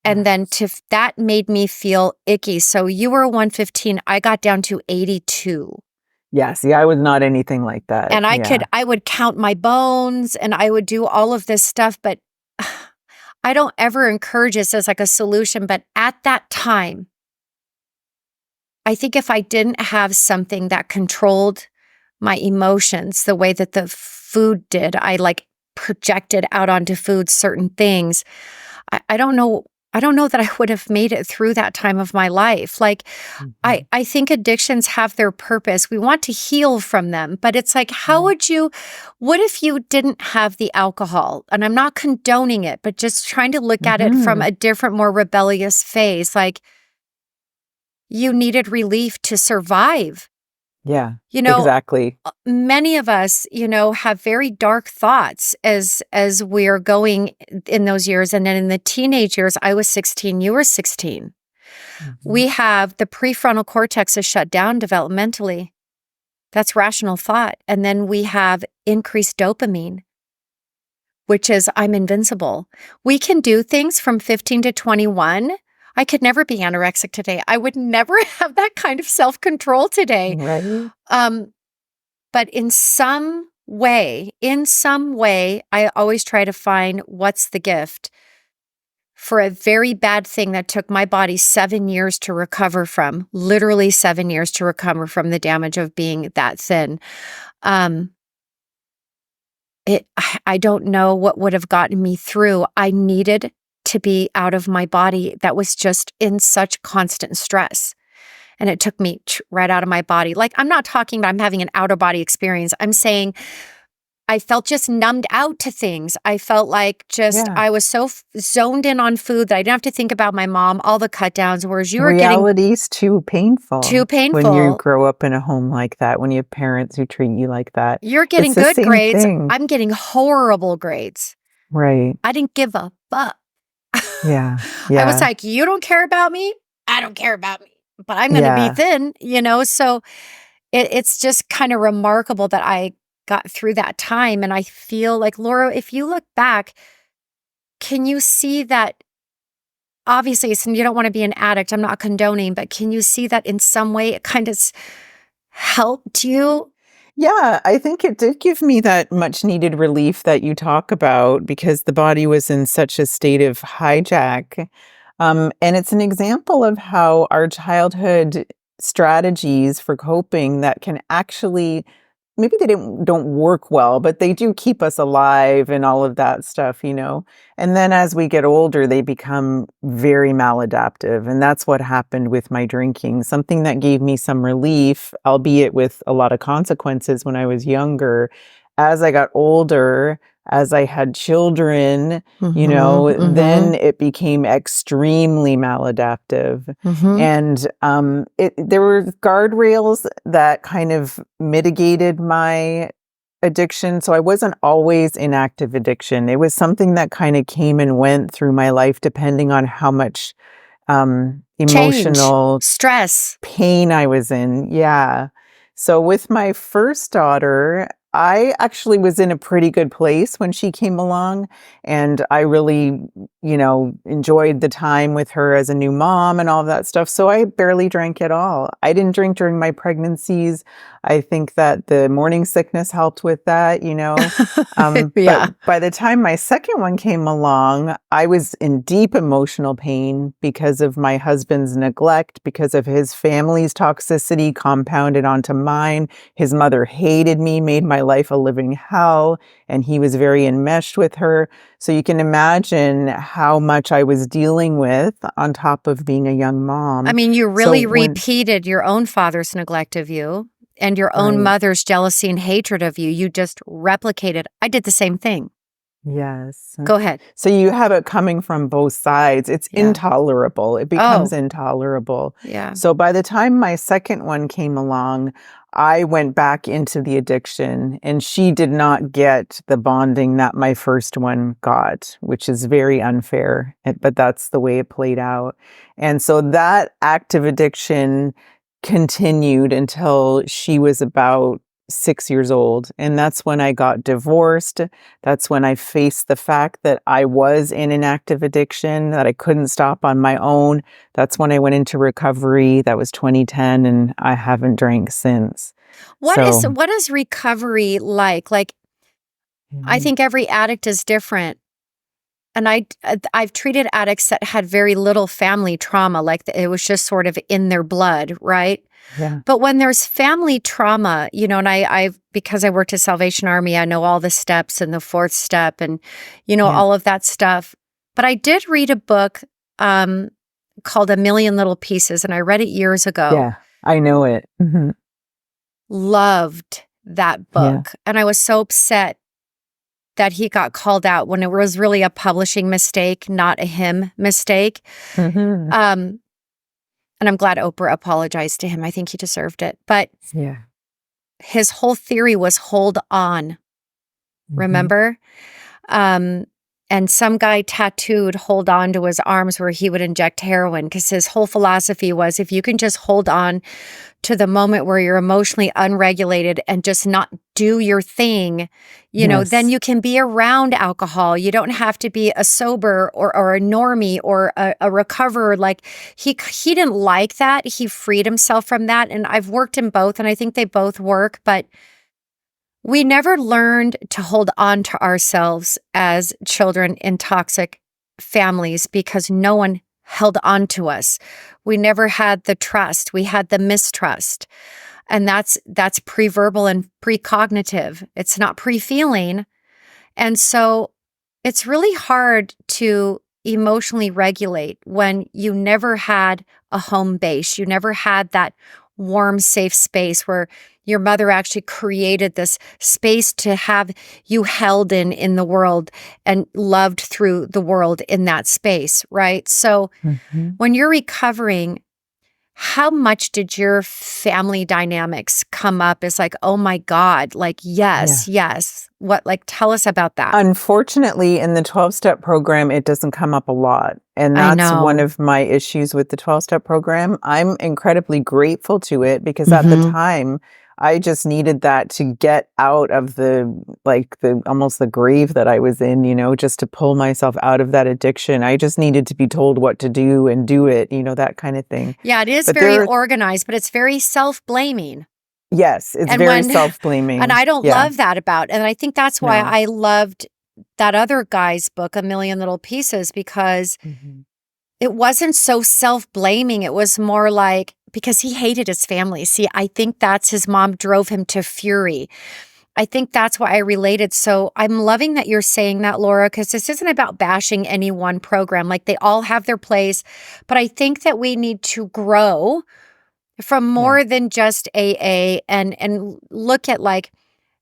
Speaker 1: And then
Speaker 2: Yes.
Speaker 1: that made me feel icky. So you were 115, I got down to 82.
Speaker 2: Yeah. See, I was not anything like that.
Speaker 1: And
Speaker 2: Yeah.
Speaker 1: I would count my bones and I would do all of this stuff, but I don't ever encourage this as like a solution. But at that time, I think if I didn't have something that controlled my emotions the way that the food did, I like projected out onto food certain things. I don't know. I don't know that I would have made it through that time of my life. Like,
Speaker 2: Mhm.
Speaker 1: I think addictions have their purpose. We want to heal from them, but it's like,
Speaker 2: Yeah.
Speaker 1: what if you didn't have the alcohol? And I'm not condoning it, but just trying to look at it from
Speaker 2: Mhm.
Speaker 1: a different, more rebellious phase. Like, you needed relief to survive.
Speaker 2: Yeah.
Speaker 1: You know,
Speaker 2: Exactly.
Speaker 1: many of us, have very dark thoughts as we're going in those years. And then in the teenage years, I was 16, you were 16.
Speaker 2: Mhm.
Speaker 1: We have the prefrontal cortex is shut down developmentally. That's rational thought. And then we have increased dopamine, which is I'm invincible. We can do things from 15 to 21. I could never be anorexic today. I would never have that kind of self-control today.
Speaker 2: Right?
Speaker 1: But in some way, I always try to find what's the gift for a very bad thing that took my body 7 years to recover from, literally 7 years to recover from the damage of being that thin. Um, I don't know what would have gotten me through. I needed to be out of my body that was just in such constant stress. And it took me right out of my body. Like, I'm not talking about I'm having an outer body experience. I'm saying I felt just numbed out to things. I felt like
Speaker 2: Yeah.
Speaker 1: I was so zoned in on food that I didn't have to think about my mom, all the cut downs, whereas you were getting
Speaker 2: Reality's too
Speaker 1: too
Speaker 2: painful when you
Speaker 1: painful.
Speaker 2: grow up in a home like that, when you have parents who treat you like that.
Speaker 1: You're getting
Speaker 2: It's the
Speaker 1: good
Speaker 2: same
Speaker 1: grades.
Speaker 2: thing.
Speaker 1: I'm getting horrible grades.
Speaker 2: Right.
Speaker 1: I didn't give a fuck.
Speaker 2: Yeah.
Speaker 1: I was
Speaker 2: Yeah.
Speaker 1: like, you don't care about me? I don't care about me, but I'm going to be
Speaker 2: Yeah.
Speaker 1: thin. So it's just kind of remarkable that I got through that time. And I feel like, Laura, if you look back, can you see that obviously you don't want to be an addict. I'm not condoning, but can you see that in some way it kind of helped you?
Speaker 2: Yeah, I think it did give me that much needed relief that you talk about because the body was in such a state of hijack. And it's an example of how our childhood strategies for coping that can actually maybe they don't work well, but they do keep us alive and all of that stuff, you know? And then as we get older, they become very maladaptive. And that's what happened with my drinking. Something that gave me some relief, albeit with a lot of consequences when I was younger. As I got older, as I had children, you
Speaker 1: Mhm,
Speaker 2: know, then
Speaker 1: mhm,
Speaker 2: it became extremely maladaptive.
Speaker 1: mhm.
Speaker 2: And there were guardrails that kind of mitigated my addiction. So I wasn't always in active addiction. It was something that kind of came and went through my life, depending on how much
Speaker 1: Change,
Speaker 2: emotional
Speaker 1: stress.
Speaker 2: pain I was in. Yeah. So with my first daughter, I actually was in a pretty good place when she came along, and I really, you know, enjoyed the time with her as a new mom and all of that stuff. So I barely drank at all. I didn't drink during my pregnancies. I think that the morning sickness helped with that, you know. But
Speaker 1: Yeah.
Speaker 2: by the time my second one came along, I was in deep emotional pain because of my husband's neglect, because of his family's toxicity compounded onto mine. His mother hated me, made my life a living hell, and he was very enmeshed with her. So you can imagine how much I was dealing with on top of being a young
Speaker 1: I
Speaker 2: mom.
Speaker 1: mean, you
Speaker 2: So
Speaker 1: really
Speaker 2: when,
Speaker 1: repeated your own father's neglect of you and your own
Speaker 2: right.
Speaker 1: mother's jealousy and hatred of you. You just replicated. I did the same thing.
Speaker 2: Yes.
Speaker 1: Go ahead.
Speaker 2: So you have it coming from both sides. It's
Speaker 1: Yeah.
Speaker 2: intolerable. It becomes
Speaker 1: Oh,
Speaker 2: intolerable.
Speaker 1: yeah.
Speaker 2: So by the time my second one came along, I went back into the addiction, and she did not get the bonding that my first one got, which is very unfair, but that's the way it played out. And so that active addiction continued until she was about 6 years old. And that's when I got divorced. That's when I faced the fact that I was in an active addiction, that I couldn't stop on my own. That's when I went into recovery. That was 2010, and I haven't drank since. So,
Speaker 1: What is recovery like? Like, I
Speaker 2: mhm.
Speaker 1: think every addict is different. And I've treated addicts that had very little family trauma, like it was just sort of in their blood, right?
Speaker 2: Yeah.
Speaker 1: But when there's family trauma, you know, and because I worked at Salvation Army, I know all the steps and the fourth step and, you know,
Speaker 2: Yeah.
Speaker 1: all of that stuff. But I did read a book um, called A Million Little Pieces, and I read it years ago.
Speaker 2: Yeah. I know it.
Speaker 1: Loved that
Speaker 2: Yeah.
Speaker 1: book. And I was so upset that he got called out when it was really a publishing mistake, not a him mistake.
Speaker 2: Mhm.
Speaker 1: Um, and I'm glad Oprah apologized to him. I think he deserved it. But
Speaker 2: Yeah.
Speaker 1: his whole theory was hold on,
Speaker 2: Mhm.
Speaker 1: remember? Um, and some guy tattooed hold on to his arms where he would inject heroin because his whole philosophy was if you can just hold on to the moment where you're emotionally unregulated and just not do your thing, you know, then
Speaker 2: Yes.
Speaker 1: you can be around alcohol. You don't have to be a sober or a normie or a recoverer. Like he didn't like that. He freed himself from that. And I've worked in both, and I think they both work, but we never learned to hold on to ourselves as children in toxic families because no one held on to us. We never had the trust. We had the mistrust. And that's pre-verbal and precognitive. It's not pre-feeling. And so it's really hard to emotionally regulate when you never had a home base. You never had that warm, safe space where your mother actually created this space to have you held in the world and loved through the world in that space, right? So
Speaker 2: Mhm.
Speaker 1: when you're recovering, how much did your family dynamics come up as like, oh my God, like,
Speaker 2: Yeah.
Speaker 1: yes, yes. What, like, tell us about that.
Speaker 2: Unfortunately, in the 12-step program, it doesn't come up a lot. And
Speaker 1: I
Speaker 2: that's one
Speaker 1: know.
Speaker 2: of my issues with the 12-step program. I'm incredibly grateful to it because at the
Speaker 1: Mhm.
Speaker 2: time, I just needed that to get out of the almost the grave that I was in, just to pull myself out of that addiction. I just needed to be told what to do and do it, that kind of thing.
Speaker 1: Yeah, it is
Speaker 2: But
Speaker 1: very organized, but it's very self-blaming.
Speaker 2: yes, it's
Speaker 1: And
Speaker 2: very
Speaker 1: when and
Speaker 2: self-blaming.
Speaker 1: I don't
Speaker 2: Yeah.
Speaker 1: love that about, and I think that's why
Speaker 2: No.
Speaker 1: I loved that other guy's book, A Million Little Pieces, because
Speaker 2: Mhm.
Speaker 1: it wasn't so self-blaming. It was more like, because he hated his family. See, I think that's his mom drove him to fury. I think that's why I related. So I'm loving that you're saying that, Laura, because this isn't about bashing any one program. Like, they all have their place. But I think that we need to grow from
Speaker 2: Yeah.
Speaker 1: more than just AA and look at, like,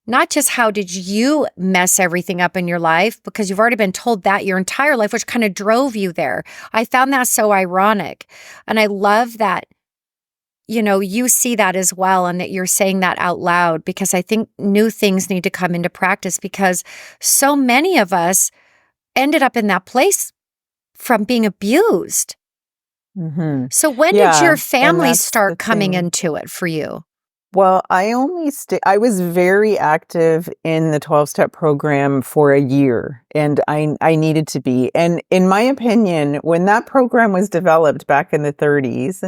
Speaker 1: not just how did you mess everything up in your life, because you've already been told that your entire life, which kind of drove you there. I found that so ironic. And I love that, you see that as well, and that you're saying that out loud, because I think new things need to come into practice, because so many of us ended up in that place from being abused.
Speaker 2: Mhm.
Speaker 1: So when did your
Speaker 2: Yeah, and
Speaker 1: family
Speaker 2: that's the
Speaker 1: start coming
Speaker 2: thing.
Speaker 1: into it for you?
Speaker 2: Well, I was very active in the 12-step program for a year, and I needed to be. And in my opinion, when that program was developed back in the 30s,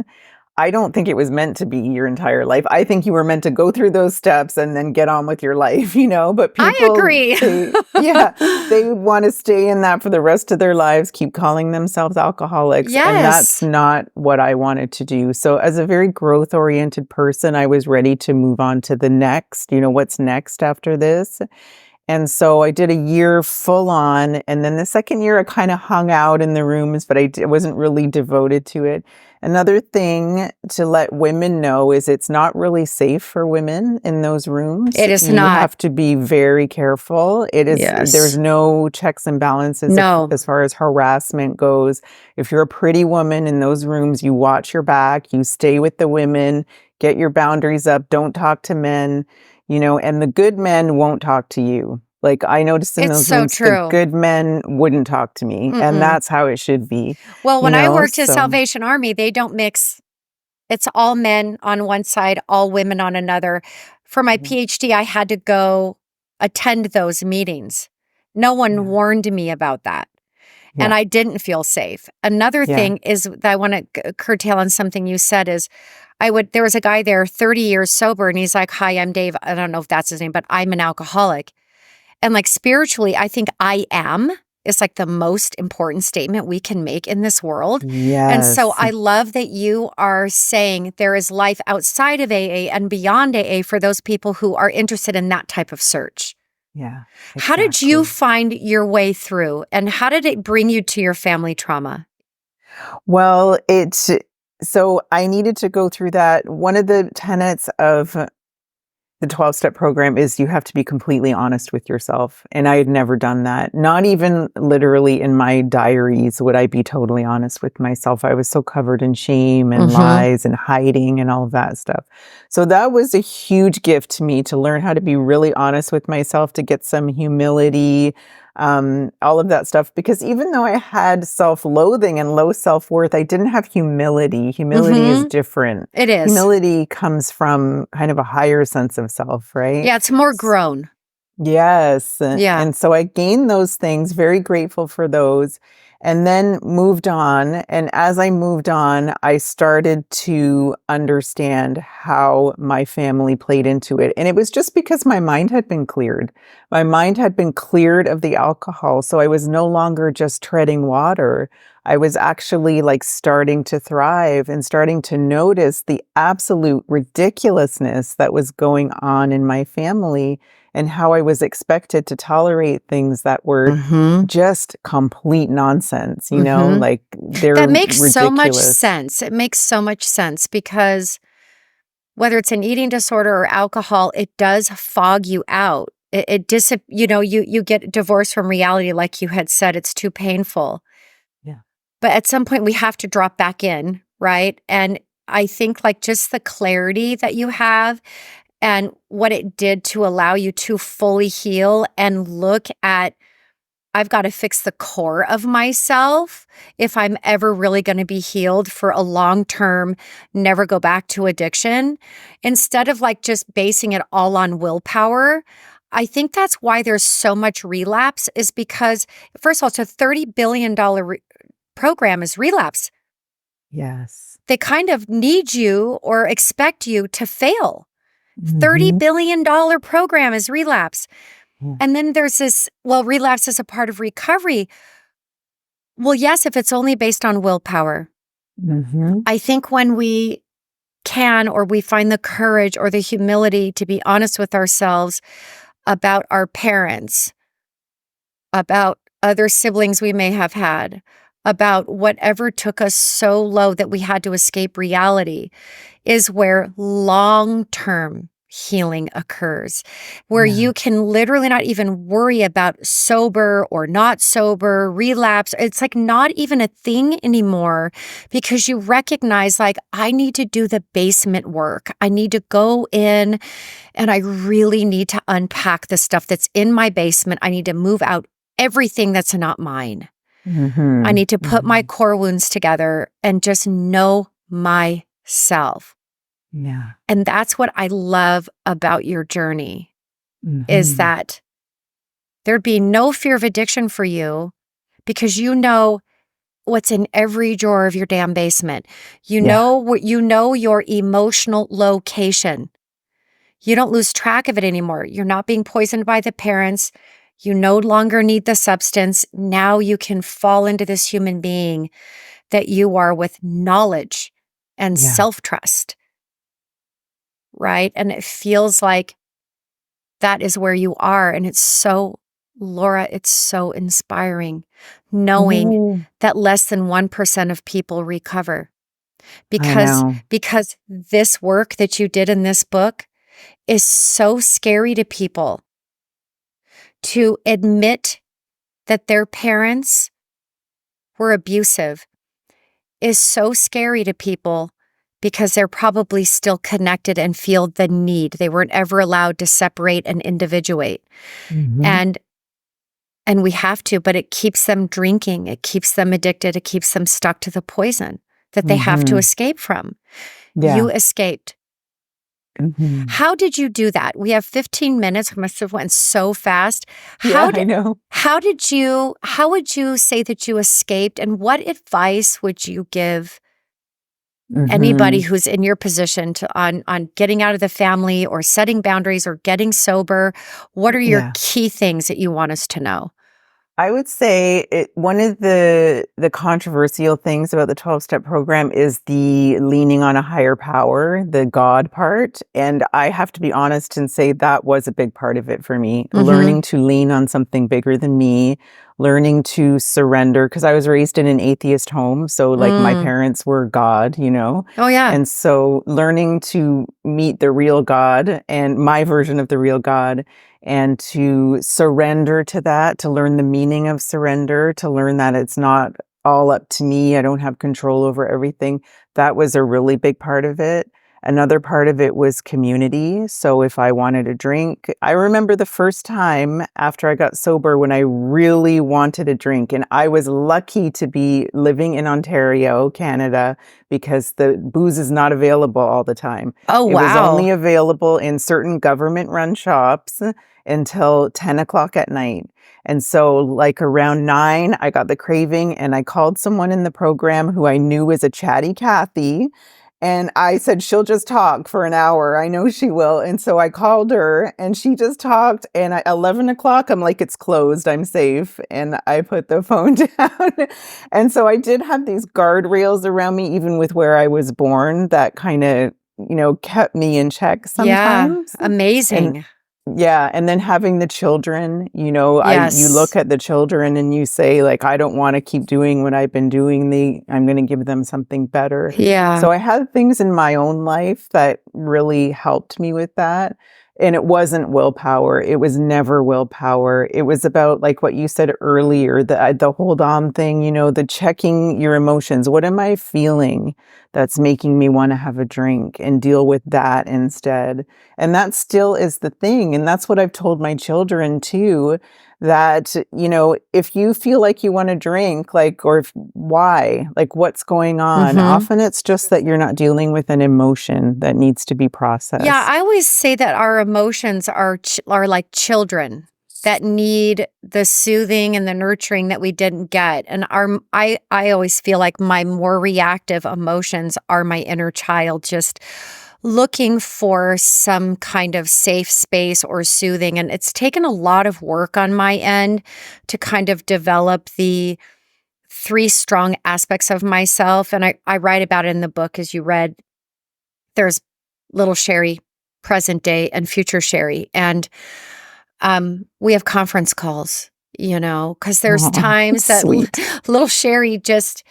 Speaker 2: I don't think it was meant to be your entire life. I think you were meant to go through those steps and then get on with your life, but
Speaker 1: I
Speaker 2: people,
Speaker 1: agree.
Speaker 2: they want to stay in that for the rest of their lives, keep calling themselves alcoholics, and that's
Speaker 1: Yes.
Speaker 2: not what I wanted to do. So as a very growth-oriented person, I was ready to move on to the next, what's next after this. And so I did a year full on, and then the second year I kind of hung out in the rooms, but wasn't really devoted to it. Another thing to let women know is it's not really safe for women in those rooms.
Speaker 1: It is
Speaker 2: You
Speaker 1: not.
Speaker 2: have to be very careful. There's
Speaker 1: Yes.
Speaker 2: no checks and balances
Speaker 1: No.
Speaker 2: as far as harassment goes. If you're a pretty woman in those rooms, you watch your back, you stay with the women, get your boundaries up, don't talk to men. And the good men won't talk to you. Like, I noticed in
Speaker 1: It's
Speaker 2: those
Speaker 1: so
Speaker 2: rooms, the
Speaker 1: true.
Speaker 2: good men wouldn't talk to me, and
Speaker 1: Mm-mm.
Speaker 2: that's how it should be,
Speaker 1: Well, when I worked at
Speaker 2: so
Speaker 1: Salvation Army, they don't mix. It's all men on one side, all women on another. For my
Speaker 2: Mhm.
Speaker 1: PhD, I had to go attend those meetings. No one
Speaker 2: Yeah,
Speaker 1: warned me about that, and
Speaker 2: yeah,
Speaker 1: I didn't feel safe. Another
Speaker 2: yeah,
Speaker 1: thing is that I want to curtail on something you said is, there was a guy there 30 years sober, and he's like, "Hi, I'm Dave." I don't know if that's his name, but I'm an alcoholic. And, like, spiritually, I think I am is, like, the most important statement we can make in this world. And so
Speaker 2: yes,
Speaker 1: I love that you are saying there is life outside of AA and beyond AA for those people who are interested in that type of search.
Speaker 2: yeah,
Speaker 1: How did you
Speaker 2: exactly.
Speaker 1: find your way through, and how did it bring you to your family trauma?
Speaker 2: Well, so I needed to go through that. One of the tenets of the 12-step program is you have to be completely honest with yourself, and I had never done that. Not even literally in my diaries would I be totally honest with myself. I was so covered in shame and
Speaker 1: Mhm.
Speaker 2: lies and hiding and all of that stuff. So that was a huge gift to me, to learn how to be really honest with myself, to get some humility, all of that stuff. Because even though I had self-loathing and low self-worth, I didn't have humility. Humility is
Speaker 1: Mhm.
Speaker 2: different.
Speaker 1: It is.
Speaker 2: Humility comes from kind of a higher sense of self, right?
Speaker 1: Yeah, it's more
Speaker 2: S
Speaker 1: grown.
Speaker 2: Yes,
Speaker 1: Yeah.
Speaker 2: and so I gained those things, very grateful for those, and then moved on, and as I moved on, I started to understand how my family played into it, and it was just because my mind had been cleared. My mind had been cleared of the alcohol, so I was no longer just treading water. I was actually, like, starting to thrive and starting to notice the absolute ridiculousness that was going on in my family, and how I was expected to tolerate things that were
Speaker 1: Mhm.
Speaker 2: just complete nonsense,
Speaker 1: Mhm.
Speaker 2: like,
Speaker 1: That
Speaker 2: they're
Speaker 1: makes so much
Speaker 2: ridiculous.
Speaker 1: sense. It makes so much sense because whether it's an eating disorder or alcohol, it does fog you out. You get divorced from reality, like you had said, it's too painful.
Speaker 2: Yeah.
Speaker 1: But at some point we have to drop back in, right? And I think, like, just the clarity that you have and what it did to allow you to fully heal and look at I've got to fix the core of myself if I'm ever really going to be healed for a long-term, never go back to addiction. Instead of like just basing it all on willpower, I think that's why there's so much relapse is because, first of all, it's a $30 billion program is Relapse.
Speaker 2: Yes.
Speaker 1: They kind of need you or expect you to fail. $30
Speaker 2: Mhm.
Speaker 1: billion program is Relapse.
Speaker 2: Yeah.
Speaker 1: And then there's this, well, relapse is a part of recovery. Well, yes, if it's only based on willpower.
Speaker 2: Mhm.
Speaker 1: I think when we can or we find the courage or the humility to be honest with ourselves about our parents, about other siblings we may have had, about whatever took us so low that we had to escape reality, is where long-term healing occurs, where
Speaker 2: Yeah.
Speaker 1: you can literally not even worry about sober or not sober, relapse. It's like not even a thing anymore because you recognize like, I need to do the basement work. I need to go in and I really need to unpack the stuff that's in my basement. I need to move out everything that's not mine. I
Speaker 2: Mhm.
Speaker 1: need to put my
Speaker 2: Mhm.
Speaker 1: core wounds together and just know myself.
Speaker 2: Yeah.
Speaker 1: And that's what I love about your journey is
Speaker 2: Mhm.
Speaker 1: that there'd be no fear of addiction for you because you know what's in every drawer of your damn basement. You
Speaker 2: Yeah.
Speaker 1: know what you know your emotional location. You don't lose track of it anymore. You're not being poisoned by the parents. You no longer need the substance. Now you can fall into this human being that you are with knowledge and
Speaker 2: Yeah.
Speaker 1: self-trust, right? And it feels like that is where you are. And it's so, Laura, it's so inspiring knowing
Speaker 2: Ooh,
Speaker 1: that less than 1% of people recover
Speaker 2: I
Speaker 1: because
Speaker 2: know.
Speaker 1: because this work that you did in this book is so scary to people to admit that their parents were abusive is so scary to people because they're probably still connected and feel the need. They weren't ever allowed to separate and individuate.
Speaker 2: Mhm.
Speaker 1: And we have to, but it keeps them drinking. It keeps them addicted. It keeps them stuck to the poison that they have to
Speaker 2: Mhm.
Speaker 1: escape from. You
Speaker 2: Yeah.
Speaker 1: escaped.
Speaker 2: Mhm.
Speaker 1: How did you do that? We have 15 minutes. We must have went so fast.
Speaker 2: Yeah, I know.
Speaker 1: How would you say that you escaped and what advice would you give anybody
Speaker 2: Mhm.
Speaker 1: who's in your position to on getting out of the family or setting boundaries or getting sober? What are your
Speaker 2: Yeah.
Speaker 1: key things that you want us to know?
Speaker 2: I would say one of the controversial things about the 12-step program is the leaning on a higher power, the God part. And I have to be honest and say that was a big part of it for me.
Speaker 1: Mhm.
Speaker 2: Learning to lean on something bigger than me, learning to surrender, because I was raised in an atheist home. So like my
Speaker 1: Mm.
Speaker 2: parents were God, you know?
Speaker 1: Oh, yeah.
Speaker 2: And so learning to meet the real God and my version of the real God and to surrender to that, to learn the meaning of surrender, to learn that it's not all up to me. I don't have control over everything. That was a really big part of it. Another part of it was community. So if I wanted a drink, I remember the first time after I got sober when I really wanted a drink. And I was lucky to be living in Ontario, Canada, because the booze is not available all the time.
Speaker 1: Oh,
Speaker 2: It was only
Speaker 1: wow.
Speaker 2: available in certain government-run shops until 10 o'clock at night. And so like around 9, I got the craving and I called someone in the program who I knew was a chatty Cathy. And I said, she'll just talk for an hour. I know she will. And so I called her and she just talked. And at 11 o'clock, I'm like, it's closed. I'm safe. And I put the phone down. And so I did have these guardrails around me, even with where I was born, that kind of, kept me in check
Speaker 1: Yeah.
Speaker 2: sometimes. And
Speaker 1: Amazing.
Speaker 2: yeah, and then having the children, you look
Speaker 1: Yes.
Speaker 2: at the children and you say like, I don't want to keep doing what I've been doing. I'm going to give them something better.
Speaker 1: Yeah.
Speaker 2: So I had things in my own life that really helped me with that. And it wasn't willpower. It was never willpower. It was about like what you said earlier, the hold on thing, the checking your emotions. What am I feeling that's making me want to have a drink and deal with that instead? And that still is the thing. And that's what I've told my children too. that, if you feel like you want to drink, like, or why, like, what's going on?
Speaker 1: Hmm.
Speaker 2: Often it's just that you're not dealing with an emotion that needs to be
Speaker 1: Yeah,
Speaker 2: processed.
Speaker 1: I always say that our emotions are like children that need the soothing and the nurturing that we didn't get. And I always feel like my more reactive emotions are my inner child, just looking for some kind of safe space or soothing. And it's taken a lot of work on my end to kind of develop the three strong aspects of myself. And I write about it in the book, as you read. There's little Sherry, present day, and future Sherry. And we have conference calls, because there's
Speaker 2: Oh,
Speaker 1: times that
Speaker 2: sweet.
Speaker 1: little Sherry just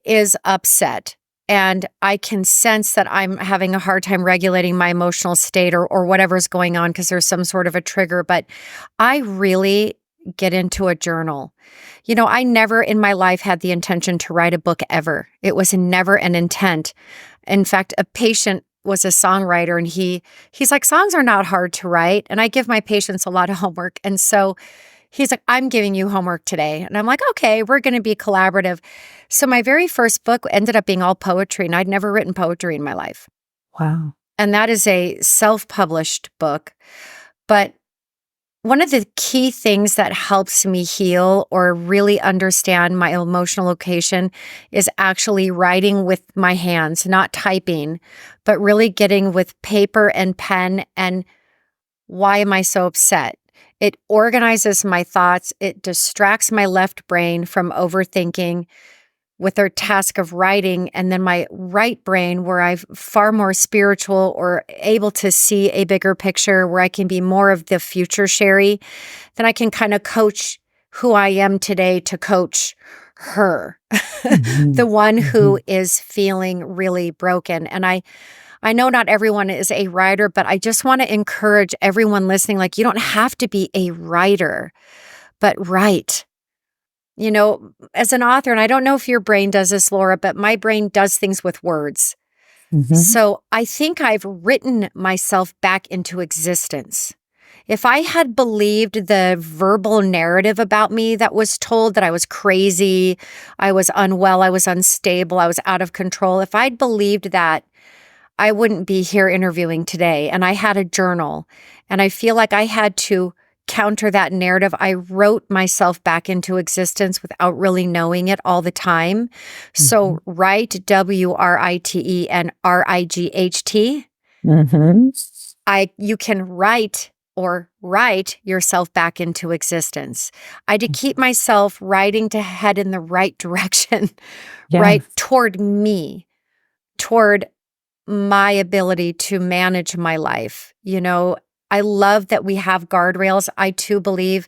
Speaker 1: is upset. And I can sense that I'm having a hard time regulating my emotional state or whatever's going on because there's some sort of a trigger. But I really get into a journal. I never in my life had the intention to write a book ever. It was never an intent. In fact, a patient was a songwriter and he's like, songs are not hard to write. And I give my patients a lot of homework. And so he's like, I'm giving you homework today. And I'm like, okay, we're going to be collaborative. So my very first book ended up being all poetry, and I'd never written poetry in my life.
Speaker 2: Wow.
Speaker 1: And that is a self-published book. But one of the key things that helps me heal or really understand my emotional location is actually writing with my hands, not typing, but really getting with paper and pen. And why am I so upset? It organizes my thoughts. It distracts my left brain from overthinking with their task of writing. And then my right brain, where I'm far more spiritual or able to see a bigger picture, where I can be more of the future Sherry, then I can kind of coach who I am today to coach her,
Speaker 2: Mhm.
Speaker 1: the one who
Speaker 2: Mhm.
Speaker 1: is feeling really broken. And I know not everyone is a writer, but I just want to encourage everyone listening, like, you don't have to be a writer, but write. As an author, and I don't know if your brain does this, Laura, but my brain does things with words.
Speaker 2: Mhm.
Speaker 1: So I think I've written myself back into existence. If I had believed the verbal narrative about me that was told, that I was crazy, I was unwell, I was unstable, I was out of control, if I'd believed that, I wouldn't be here interviewing today. And I had a journal, and I feel like I had to counter that narrative. I wrote myself back into existence without really knowing it all the time. So
Speaker 2: Mhm.
Speaker 1: write, WRITE and RIGHT.
Speaker 2: Mhm.
Speaker 1: You can write or write yourself back into existence. I had to keep myself writing to head in the right direction, right
Speaker 2: Yes.
Speaker 1: toward me, toward my ability to manage my life. I love that we have guardrails. I too believe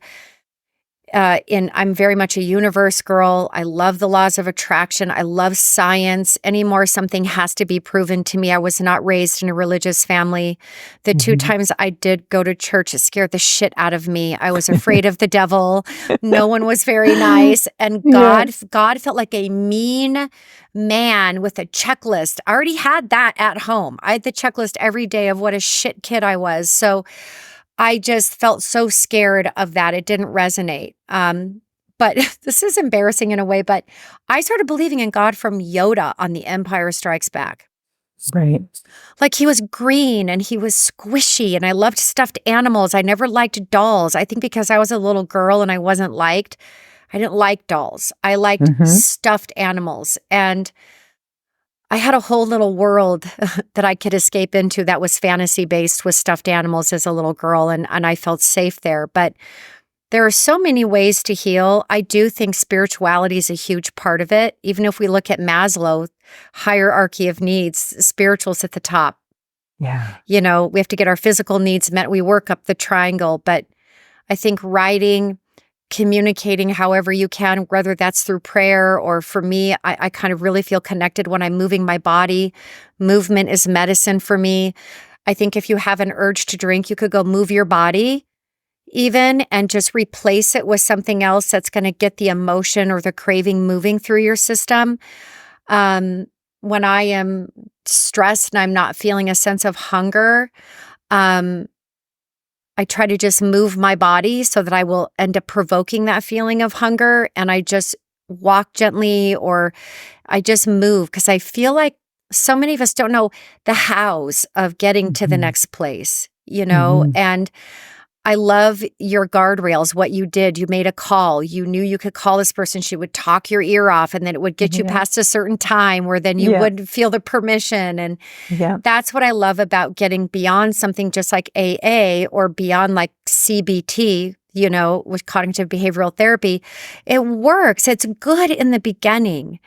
Speaker 1: I'm very much a universe girl. I love the laws of attraction. I love science. Anymore, something has to be proven to me. I was not raised in a religious family. The two
Speaker 2: Mhm.
Speaker 1: times I did go to church, it scared the shit out of me. I was afraid of the devil. No one was very nice. And
Speaker 2: Yeah.
Speaker 1: God felt like a mean man with a checklist. I already had that at home. I had the checklist every day of what a shit kid I was. So I just felt so scared of that. It didn't resonate. But this is embarrassing in a way, but I started believing in God from Yoda on The Empire Strikes Back.
Speaker 2: Right.
Speaker 1: Like, he was green and he was squishy, and I loved stuffed animals. I never liked dolls. I think because I was a little girl and I wasn't liked, I didn't like dolls. I liked
Speaker 2: Mhm.
Speaker 1: stuffed animals. And I had a whole little world that I could escape into that was fantasy based with stuffed animals as a little girl, and I felt safe there. But there are so many ways to heal. I do think spirituality is a huge part of it. Even if we look at Maslow, hierarchy of needs, spiritual's at the top.
Speaker 2: Yeah.
Speaker 1: We have to get our physical needs met. We work up the triangle, but I think writing, communicating however you can, whether that's through prayer or for me, I kind of really feel connected when I'm moving my body. Movement is medicine for me. I think if you have an urge to drink, you could go move your body even and just replace it with something else that's going to get the emotion or the craving moving through your system. When I am stressed and I'm not feeling a sense of hunger, um, I try to just move my body so that I will end up provoking that feeling of hunger. And I just walk gently or I just move because I feel like so many of us don't know the hows of getting to the
Speaker 2: Mhm.
Speaker 1: next place, you know?
Speaker 2: Mhm.
Speaker 1: And I love your guardrails, what you did. You made a call. You knew you could call this person. She would talk your ear off, and then it would get you
Speaker 2: Yeah.
Speaker 1: past a certain time where then you
Speaker 2: Yeah.
Speaker 1: would feel the permission. And
Speaker 2: Yeah.
Speaker 1: that's what I love about getting beyond something just like AA or beyond like CBT, you know, with cognitive behavioral therapy. It works. It's good in the beginning.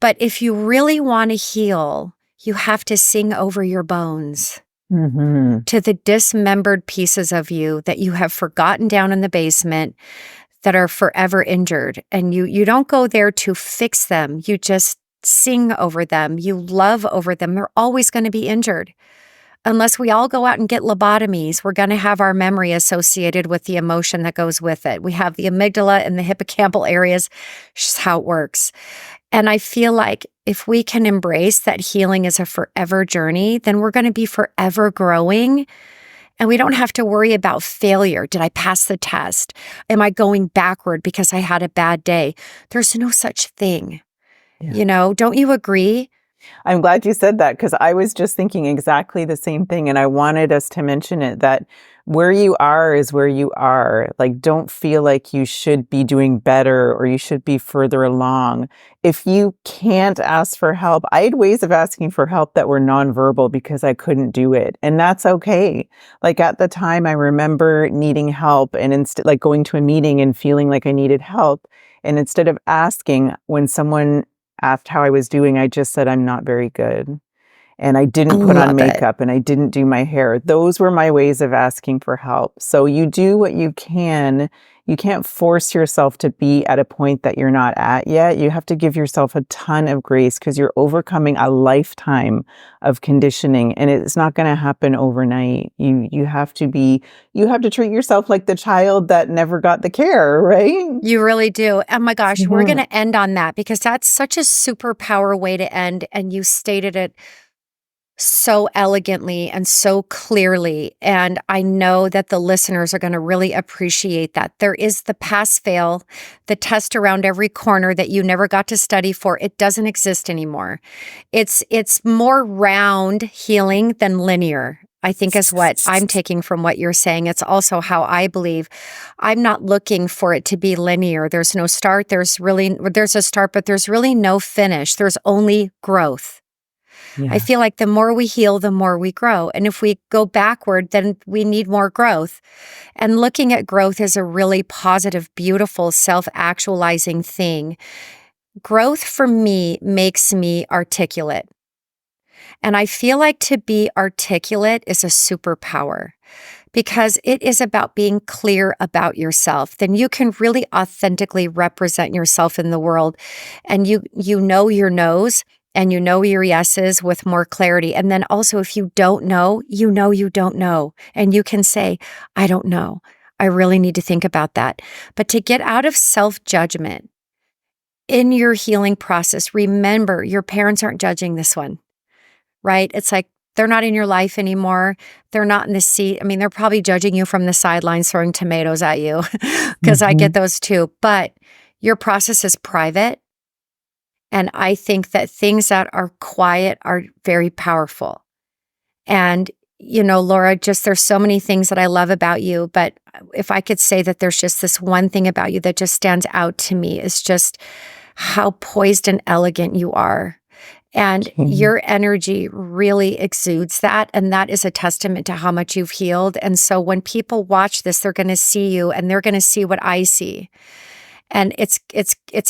Speaker 1: But if you really want to heal, you have to sing over your bones
Speaker 2: Mhm.
Speaker 1: to the dismembered pieces of you that you have forgotten down in the basement that are forever injured. And you don't go there to fix them. You just sing over them. You love over them. They're always going to be injured. Unless we all go out and get lobotomies, we're going to have our memory associated with the emotion that goes with it. We have the amygdala and the hippocampal areas. It's just how it works. And I feel like if we can embrace that healing is a forever journey, then we're going to be forever growing. And we don't have to worry about failure. Did I pass the test? Am I going backward because I had a bad day? There's no such thing.
Speaker 2: Yeah.
Speaker 1: You know, don't you agree?
Speaker 2: I'm glad you said that because I was just thinking exactly the same thing. And I wanted us to mention it that where you are is where you are. Like, don't feel like you should be doing better or you should be further along. If you can't ask for help, I had ways of asking for help that were nonverbal because I couldn't do it. And that's okay. Like at the time, I remember needing help and instead, like going to a meeting and feeling like I needed help. And instead of asking when someone asked how I was doing, I just said, "I'm not very good." And I
Speaker 1: I
Speaker 2: didn't put on
Speaker 1: love it.
Speaker 2: makeup and I didn't do my hair. Those were my ways of asking for help. So you do what you can. You can't force yourself to be at a point that you're not at yet. You have to give yourself a ton of grace because you're overcoming a lifetime of conditioning and it's not going to happen overnight. You have to treat yourself like the child that never got the care, right?
Speaker 1: You really do. Oh my gosh, we're going
Speaker 2: Mhm.
Speaker 1: to end on that because that's such a superpower way to end. And you stated it so elegantly and so clearly. And I know that the listeners are going to really appreciate that. There is the pass fail, the test around every corner that you never got to study for. It doesn't exist anymore. It's more round healing than linear. I think is what I'm taking from what you're saying. It's also how I believe. I'm not looking for it to be linear. There's no start. There's a start, but there's really no finish. There's only growth. I
Speaker 2: Yeah.
Speaker 1: feel like the more we heal, the more we grow. And if we go backward, then we need more growth. And looking at growth is a really positive, beautiful, self-actualizing thing. Growth for me makes me articulate. And I feel like to be articulate is a superpower because it is about being clear about yourself. Then you can really authentically represent yourself in the world. And you know your no's and you know your yeses with more clarity. And then also if you don't know, you don't know. And you can say, I don't know. I really need to think about that. But to get out of self-judgment in your healing process, remember your parents aren't judging this one, right? It's like they're not in your life anymore. They're not in the seat. I mean, they're probably judging you from the sidelines, throwing tomatoes at you because I get
Speaker 2: Mhm.
Speaker 1: those too. But your process is private. And I think that things that are quiet are very powerful. And, you know, Laura, just there's so many things that I love about you. But if I could say that there's just this one thing about you that just stands out to me, is just how poised and elegant you are. And
Speaker 2: Okay.
Speaker 1: your energy really exudes that. And that is a testament to how much you've healed. And so when people watch this, they're going to see you and they're going to see what I see. And it's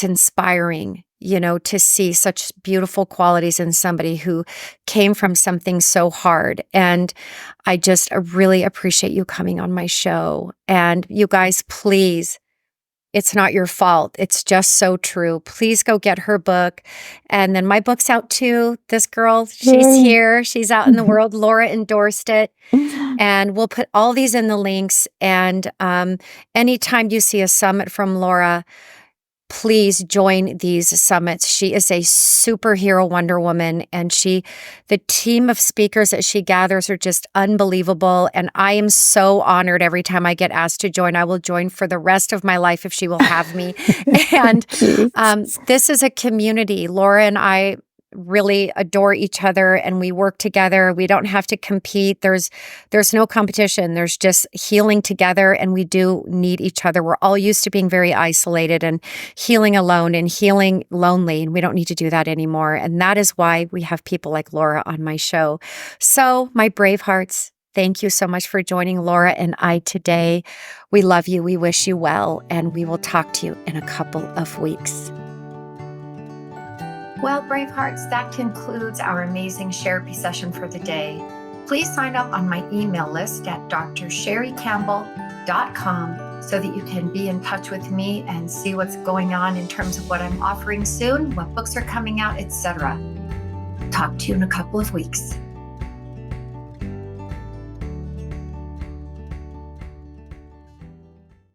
Speaker 1: inspiring, you know, to see such beautiful qualities in somebody who came from something so hard. And I just really appreciate you coming on my show. And you guys, please, it's not your fault. It's just so true. Please go get her book. And then my book's out too. This girl, she's
Speaker 2: Yay.
Speaker 1: here. She's out in the world. Laura endorsed it. And we'll put all these in the links. And anytime you see a summit from Laura, please join these summits. She is a superhero Wonder Woman, and the team of speakers that she gathers are just unbelievable. And I am so honored every time I get asked to join. I will join for the rest of my life if she will have me. And this is a community. Laura and I really adore each other, and we work together. We don't have to compete. There's no competition. There's just healing together, and we do need each other. We're all used to being very isolated and healing alone and healing lonely, and we don't need to do that anymore. And that is why we have people like Laura on my show. So, my brave hearts, thank you so much for joining Laura and I today. We love you. We wish you well, and we will talk to you in a couple of weeks. Well, brave hearts, that concludes our amazing therapy session for the day. Please sign up on my email list at drsherrycampbell.com so that you can be in touch with me and see what's going on in terms of what I'm offering soon, what books are coming out, etc. Talk to you in a couple of weeks.